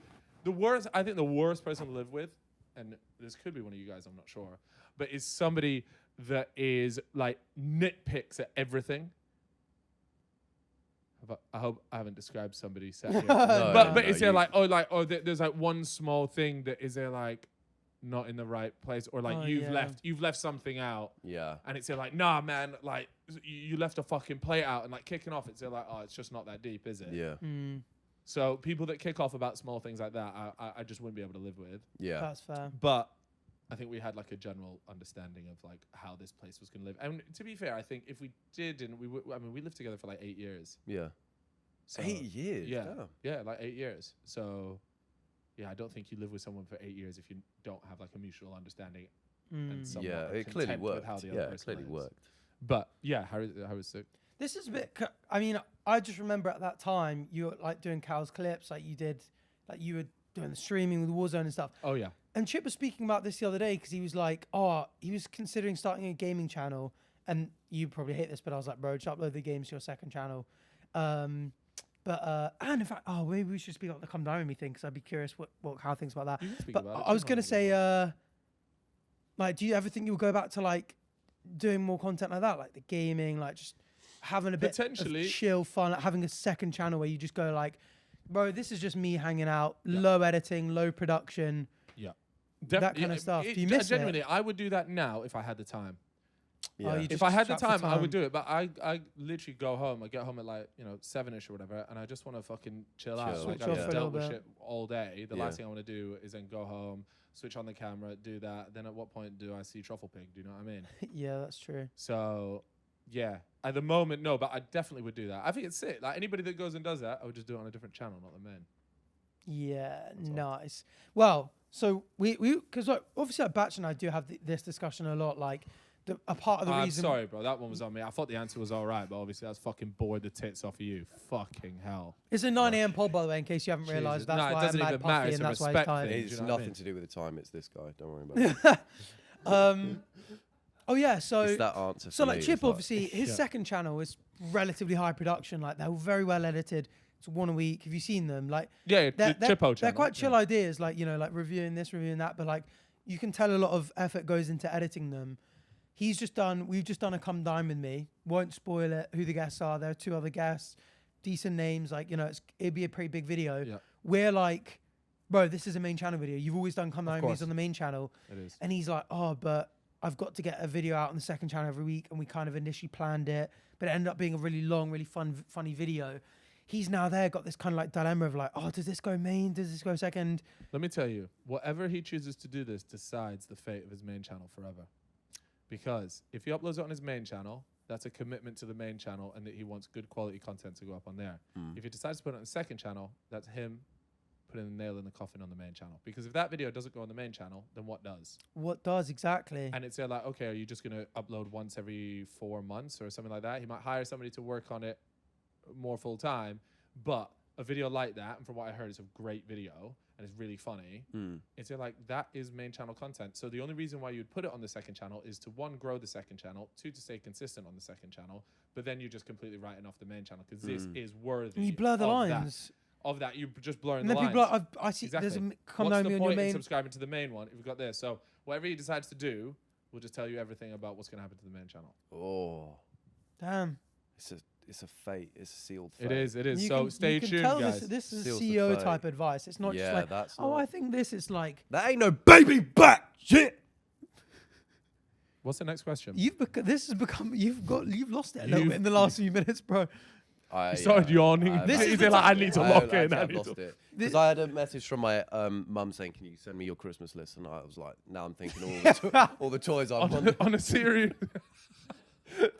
I think the worst person to live with, and this could be one of you guys, I'm not sure, but is somebody that is like nitpicks at everything. I hope I haven't described somebody sat here. But is there there's like one small thing that is there like not in the right place, or like you've left something out. Yeah. And it's like, nah, man, like you left a fucking plate out, and like kicking off, it's like, oh, it's just not that deep, is it? Yeah. So people that kick off about small things like that, I just wouldn't be able to live with. Yeah. That's fair. But I think we had like a general understanding of like how this place was going to live. And to be fair, I think if we didn't, we lived together for like 8 years. Yeah. So 8 years? Yeah. Damn. Yeah, like 8 years. So yeah, I don't think you live with someone for 8 years if you don't have like a mutual understanding. And somewhat Yeah, it clearly content with worked. how the other Yeah, it person clearly lives. worked. But yeah, Harry was sick. This is a bit. I mean, I just remember at that time you were like doing Cal's clips, like you were doing the streaming with Warzone and stuff. Oh yeah. And Chip was speaking about this the other day because he was like, he was considering starting a gaming channel. And you probably hate this, but I was like, bro, just upload the games to your second channel. And in fact, maybe we should speak about the Come Down With Me thing because I'd be curious how things about that. You can speak But about it. I was going to say, like, do you ever think you'll go back to like doing more content like that? Like the gaming, like just having a bit Potentially. of chill fun, like having a second channel where you just go like, bro, this is just me hanging out, low editing, low production. Yeah. That kind of stuff. Do you miss genuinely, it? I would do that now if I had the time. Yeah. You If just I had the strapped for time, I would do it. But I literally go home. I get home at like 7ish or whatever, and I just want to fucking chill out. Chill. Like Switch I've off just for a dealt with little shit all day. The Yeah. last thing I want to do is then go home, switch on the camera, do that. Then at what point do I see Truffle Pig? Do you know what I mean? Yeah, that's true. So yeah, at the moment, no, but I definitely would do that. I think it's sick. Like anybody that goes and does that, I would just do it on a different channel, not the main. Yeah, nice. Well, so we because like, obviously like Batch and I do have this discussion a lot. Like a part of the I'm reason. sorry, bro. That one was on me. I thought the answer was all right, but obviously I was fucking bored the tits off of you. Fucking hell. It's a 9 a.m. pod, by the way, in case you haven't realised. Jesus. That's No, it why doesn't I'm mad even matter. puffy It's and a that's why he's respect tired. thing. It's Do you know what I nothing mean? to do with the time. It's this guy. Don't worry about it. Oh yeah, so It's that answer. so for like me. Chip, It's like- obviously his second channel is relatively high production. Like they're very well edited. It's one a week. Have you seen them? Like Yeah, the Chippo channel. they're quite chill ideas. Like like reviewing this, reviewing that, but like you can tell a lot of effort goes into editing them. We've just done a Come Dine With Me. Won't spoil it. Who the guests are? There are 2 other guests, decent names. Like it'd be a pretty big video. Yeah. We're like, bro, this is a main channel video. You've always done Come Dine With course. Me on the main channel. It is. And he's like, but I've got to get a video out on the second channel every week. And we kind of initially planned it, but it ended up being a really long, really funny video. He's now got this kind of like dilemma of like, does this go main? Does this go second? Let me tell you, whatever he chooses to do this decides the fate of his main channel forever. Because if he uploads it on his main channel, that's a commitment to the main channel and that he wants good quality content to go up on there. If he decides to put it on the second channel, that's him putting the nail in the coffin on the main channel. Because if that video doesn't go on the main channel, then what does? What does exactly? And it's like, okay, are you just going to upload once every 4 months or something like that? He might hire somebody to work on it more full time, but a video like that, and from what I heard, it's a great video and it's really funny. It's like, that is main channel content. So the only reason why you'd put it on the second channel is to 1, grow the second channel, 2, to stay consistent on the second channel, but then you're just completely writing off the main channel because this is worthy. And you blur the of lines. Of that, you're just blurring And the then lines. people are like, I see, Exactly. there's a come What's down the me on your point in main. subscribing to the main one if we've got this? So whatever he decides to do, we'll just tell you everything about what's going to happen to the main channel. Oh, Damn. it's a fate. It's a sealed fate. It is. It is. You So can- stay you can tuned, tell guys. This is Seals the CEO fate. type advice. It's not just Yeah, like, that's oh, not- I think this is like, That ain't no baby back shit. What's the next question? you've lost it a little You've- bit in the last few minutes, bro. I started yawning. I've- This is He's the like, I time- need to I- lock actually, in. I I've need lost to. it because I had a message from my mum saying, "Can you send me your Christmas list?" And I was like, "Now I'm thinking all the toys I want." On a series,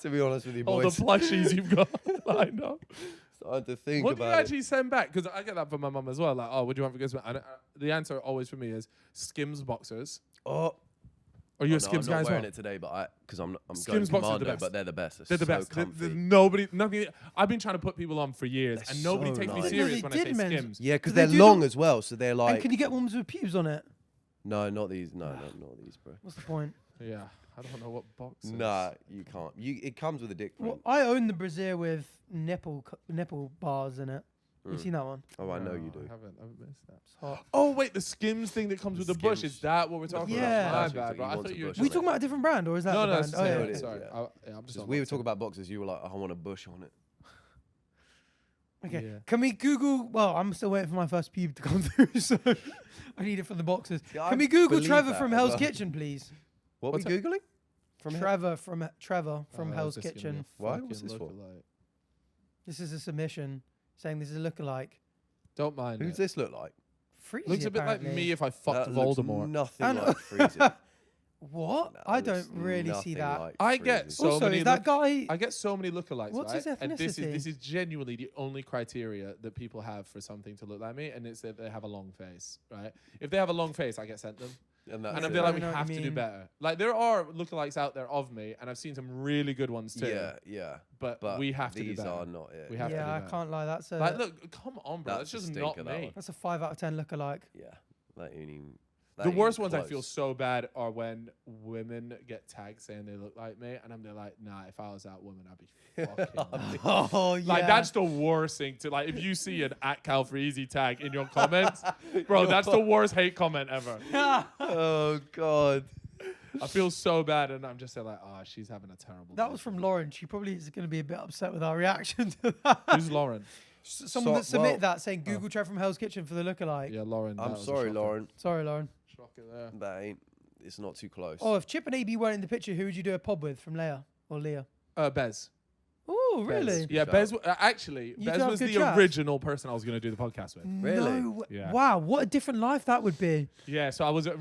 To be honest with you, all the boys, plushies you've got lined up. starting to think What do you about it. actually send back? Because I get that from my mum as well. Like, oh, what do you want for Christmas? And the answer always for me is Skims boxers. Oh, Are you a no, Skims I'm guy not as well? wearing it today, but because I'm Skims going boxers are the commando, best. but they're the best. They're the so best. comfy. There's nobody, nothing. I've been trying to put people on for years, They're and nobody so takes me nice. serious No, when they I say did, man. Skims. Yeah, because Do they they're do long the- as well, so they're And like. can you get ones with pubes on it? No, not these. No, not these, bro. What's the point? Yeah, I don't know what box. Nah, you can't. It comes with a dick print. Well, I own the brassiere with nipple bars in it. You seen that one? Oh, I know you do. I haven't missed that. It's hot. Oh wait, the Skims thing that comes with the bush. Skims. Is that what we're talking Yeah. about? My That's bad, what bro. he I wants thought a you were bush We on talking about a different brand, or is that No, the no, brand? it's Oh, the yeah. same. it is, Sorry, yeah. I'm just. Because we were talking about boxes, you were like, "I want a bush on it." Okay. Yeah. Can we Google? Well, I'm still waiting for my first pube to come through, so I need it for the boxes. Yeah, Can I we Google believe Trevor that from as Hell's well. Kitchen, please? What What's are we googling? Trevor from Hell's this is gonna be Kitchen. a Why? fucking What's this for? lookalike. This is a submission saying this is a lookalike. Don't mind. Who's it. this look like? Freezy, Looks a bit like apparently. me if I fucked That looks Voldemort. nothing I know. like Freezy. What? That I looks don't really see nothing that. like I get Freezy. so Also, many is that guy? I get so many lookalikes, What's right? his And this ethnicity? is genuinely the only criteria that people have for something to look like me, and it's that they have a long face, right? If they have a long face, I get sent them. And that's And it. I feel like I we know what have you to do mean. better. Like there are lookalikes out there of me, and I've seen some really good ones too. Yeah. But, But we have to do these better. are not it. We have to Yeah, do I that. can't lie. That's a Like, look, come on, bro. That's That's a just not stinker, that me. one. that's a 5 out of 10 lookalike. Yeah. That ain't even. The worst ones I feel so bad are when women get tagged saying they look like me, and I'm there like, nah, if I was that woman, I'd be fucking. Oh yeah. Like that's the worst thing to like. If you see an @Calfreezy tag in your comments, bro, that's the worst hate comment ever. Oh God. I feel so bad, and I'm just there like, oh, she's having a terrible. That day. was from Lauren. She probably is going to be a bit upset with our reaction to that. Who's Lauren? Someone So- that submitted well- that saying Google Trevor from Hell's Kitchen for the lookalike. Yeah, Lauren. that I'm was a sorry, shocker. Lauren. Sorry, Lauren. Shocker there. That ain't. It's not too close. Oh, if Chip and AB weren't in the picture, who would you do a pod with from Leia or Leah? Bez. Oh, really? Yeah, Shout. Bez. Actually, You Bez two have was good the chats? original person I was going to do the podcast with. Really? No. Yeah. Wow, what a different life that would be. Yeah, so I was there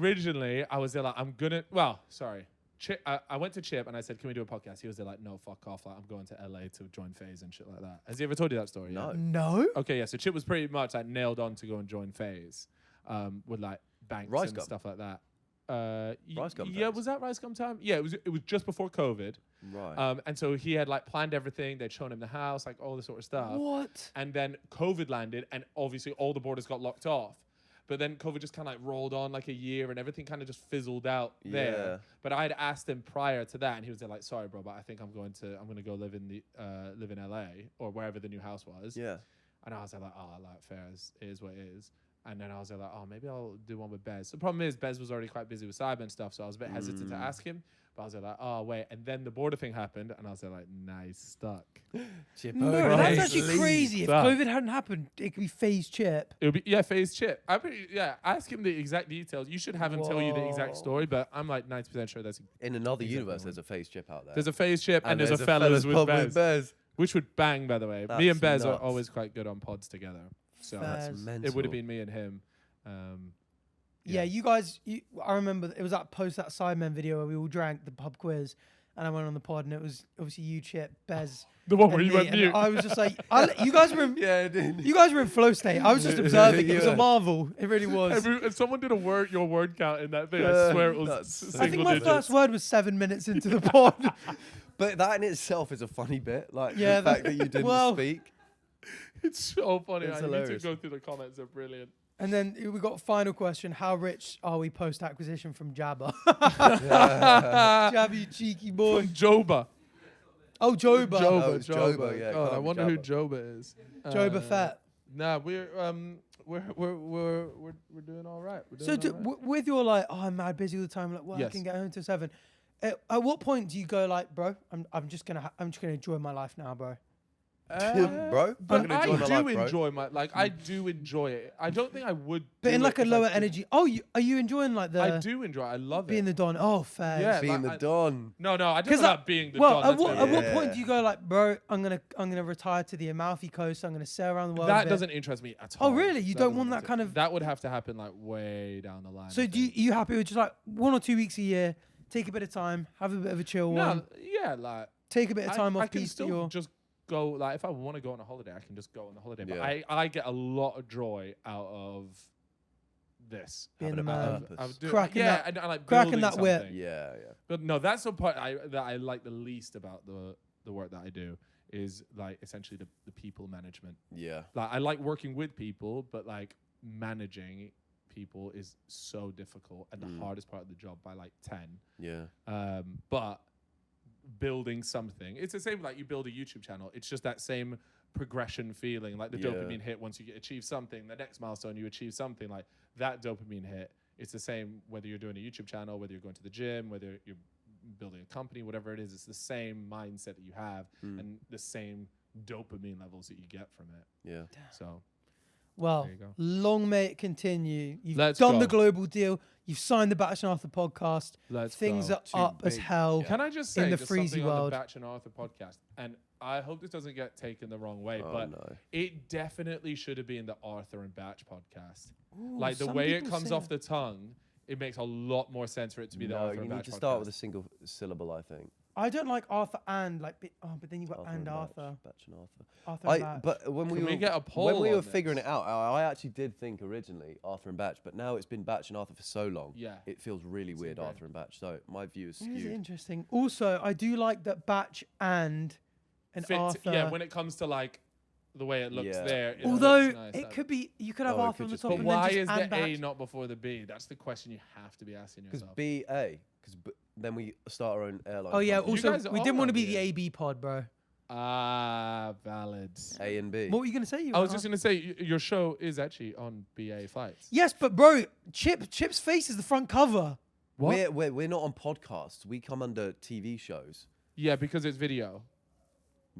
like, I'm gonna. Well, sorry. Chip, I went to Chip and I said, "Can we do a podcast?" He was there like, "No, fuck off! Like, I'm going to LA to join FaZe and shit like that." Has he ever told you that story? No. No? Okay, yeah. So Chip was pretty much like nailed on to go and join FaZe, with like banks Rice and Gum. stuff like that. Rice Gum Yeah, days. was that Rice Gum time? Yeah, it was. It was just before COVID. Right. And so he had like planned everything. They'd shown him the house, like all this sort of stuff. What? And then COVID landed, and obviously all the borders got locked off. But then COVID just kind of like rolled on like a year, and everything kind of just fizzled out there. Yeah. But I had asked him prior to that, and he was there like, "Sorry, bro, but I think I'm going to go live in LA or wherever the new house was." Yeah. And I was there like, "Oh, like fair, it is what it is." And then I was there like, "Oh, maybe I'll do one with Bez." The problem is Bez was already quite busy with Cyber and stuff, so I was a bit hesitant to ask him. But I was there like, "Oh, wait." And then the border thing happened, and I was there like, "Nice, stuck." Chip No, over that's his actually sleeve. crazy. If Fuck. COVID hadn't happened, it could be FaZe Chip. It would be FaZe Chip. Ask him the exact details. You should have him tell you the exact Whoa. story, but I'm like 90% sure that's In another Exactly universe, one. there's a FaZe Chip out there. there's a FaZe Chip and there's a fellas with pod Bez, which would bang, by the way. Me That's and Bez are nuts. always quite good on pods together, so That's Bez. mental. it would have been me and him. Yeah, you guys, I remember it was that post that Sidemen video where we all drank the pub quiz, and I went on the pod, and it was obviously you, Chip, Bez. The one where and you me, went and mute. I was just like, you guys were in, Yeah, dude. you guys were in flow state. I was just observing. It was a marvel. It really was. If someone did your word count in that thing, I swear it was That's single I think my digits. first word was 7 minutes into the pod. But that in itself is a funny bit. Like Yeah, the fact that you didn't speak. It's so funny. It's I need to hilarious. go through the comments. They're brilliant. And then we got a final question. How rich are we post-acquisition from Jabba? Jabba, you cheeky boy. From Joba. Oh, Joba. Oh, it's Joba, yeah, it God, can't I be wonder who Jabba. Joba is. Joba Fett. Nah, we're doing all right. We're So doing all right. with your like, oh, I'm mad busy all the time, like, well, I Yes. can get home till 7. At what point do you go like, bro, I'm just gonna enjoy my life now, bro? Bro, But I'm gonna I enjoy my do life, bro. enjoy my I do enjoy it. I don't think I would. But do in like it a if I lower didn't. energy. Oh, are you enjoying like the I do enjoy it. I love being it. the don? Oh, fair. Yeah. Being like, the Don. No, I don't 'Cause know about being the Well, Don. at that's what maybe- point do you go like, bro, I'm gonna retire to the Amalfi Coast. I'm gonna sail around the world. a That bit. doesn't interest me at all. Oh, really? You don't want doesn't that kind of- That would have to happen like way down the line. So I do think. you happy with just like 1 or 2 weeks a year? Take a bit of time, have a bit of a chill one. No, yeah, like Take a bit of time I off can piece to still your. just go. Like if I want to go on a holiday, I can just go on a holiday. But Yeah. I get a lot of joy out of this. Being having the a- man. of doing- Cracking yeah, that- and I like cracking building that whip. something. Yeah. But no, that's the part that I like the least about the work that I do is like essentially the people management. Yeah. Like I like working with people, but like managing people is so difficult and the hardest part of the job by like 10. Yeah. But building something, it's the same like you build a YouTube channel. It's just that same progression feeling, like the Yeah. dopamine hit once you achieve something, the next milestone you achieve something, like that dopamine hit. It's the same whether you're doing a YouTube channel, whether you're going to the gym, whether you're building a company, whatever it is. It's the same mindset that you have and the same dopamine levels that you get from it. Yeah. So Well, There you go. long may it continue. You've Let's done go. the global deal. You've signed the Batch and Arthur podcast. let's Things go. are Too up as big. hell. Yeah. Can I just in say the just Freezy something on world. the Batch and Arthur podcast? And I hope this doesn't get taken the wrong way, Oh, but no. it definitely should have been the Arthur and Batch podcast. Ooh, Like the some way it people comes say off the tongue, it makes a lot more sense for it to be the No, Arthur you and need Batch to podcast. start with a single syllable, I think. I don't like Arthur and like, but then you've got and Batch, Arthur. Batch and Arthur. Arthur and Batch. But when Can we we get a when poll we on were figuring this? it out, I actually did think originally Arthur and Batch, but now it's been Batch and Arthur for so long. Yeah. It feels really weird, ingrained. Arthur and Batch. So my view is It is skewed. interesting. Also, I do like that Batch and Fit- Arthur. yeah, when it comes to like the way it looks Yeah. there. it Although looks nice, it like- could be, you could have Oh, it Arthur could on the just top be- But and why then is just the and A Batch. not before the B? That's the question you have to be asking Because yourself. BA, because then we start our own airline. Oh yeah. company. You Also, guys we are didn't want to on be the the A. AB pod, bro. Valid. A and B. What were you gonna say? You I was were just on- gonna say your show is actually on BA Flights. Yes, but bro, Chip's face is the front cover. What? We're not on podcasts. We come under TV shows. Yeah, because it's video.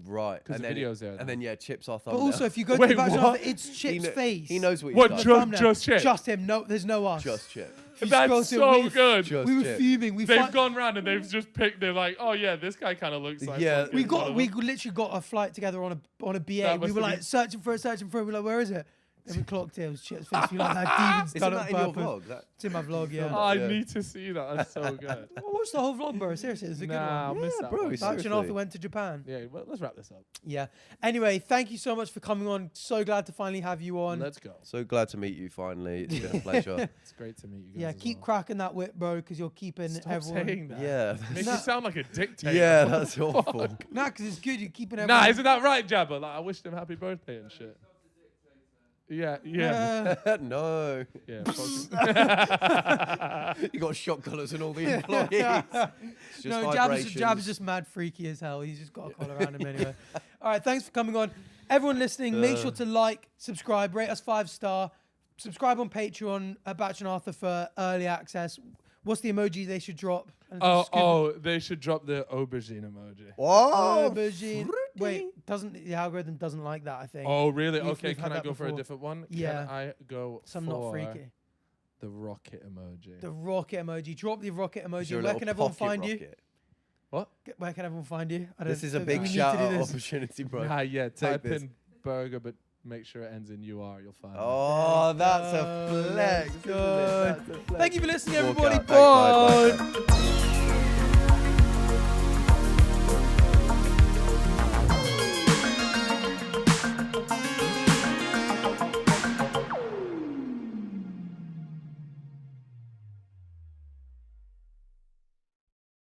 Right. 'Cause And the then video's there And now. then yeah, Chip's our But thumbnail. also, if you go to Wait, the Batch and what? Arthur, it's Chip's face. He knows what he's What, done. The thumbnail. just Chip? Just him. No, there's no us. Just Chip. If you scroll That's through, so we- good. Just We were Chip. fuming. We They've fi- gone round and they've just picked. They're like, oh yeah, this guy kind of looks like. Yeah. fucking we one of we them." literally got a flight together on a BA. That We must were have like been- searching for it. We were like, where is it? Then we clocked it. It was Chip's face. We like that demon's Isn't done that it in on your purpose. vlog? That, It's in my vlog, yeah. filmed I Yeah. need to see that. That's so good. Watch the whole vlog, bro. Seriously, it's a good Nah, I'll one. miss Yeah, that bro, one. it's Batch and seriously. Arthur went to Japan. Yeah, well, let's wrap this up. Yeah. Anyway, thank you so much for coming on. So glad to finally have you on. Let's go. so glad to meet you finally. It's been a pleasure. It's great to meet you guys. Yeah, as keep well. cracking that whip, bro, because you're keeping Stop everyone. saying that. Yeah. Make Nah. you sound like a dictator. Yeah, that's awful. Nah, because it's good. You're keeping everyone. Nah, isn't that right, Jabba? Like, I wished him happy birthday and shit. Yeah. No. Yeah. fucking- You got shot collars and all the employees. It's just No, vibrations. Jab's just mad freaky as hell. He's just got a collar around him anyway. All right, thanks for coming on. Everyone listening, make sure to like, subscribe, rate us 5-star, subscribe on Patreon at Batch and Arthur for early access. What's the emoji they should drop? And just give they should drop the aubergine emoji. Whoa. aubergine. Wait, the algorithm doesn't like that, I think. Oh, really? We've Okay, had can I that go for a before. different one? Yeah. Can I go Some for not freaky. the rocket emoji? The rocket emoji. Drop the rocket Is emoji. there a Where little can everyone pocket find you? rocket? What? Where can everyone find you? I This don't- is a do big we need to shout do out this? opportunity, bro. Nah, yeah. Type this. in burger, but make sure it ends in UR. You'll find it. Oh, that's a flex. Let's isn't it? go. That's a flex. Thank you for listening, Walk everybody. out. Thanks, bye, bye. Bye.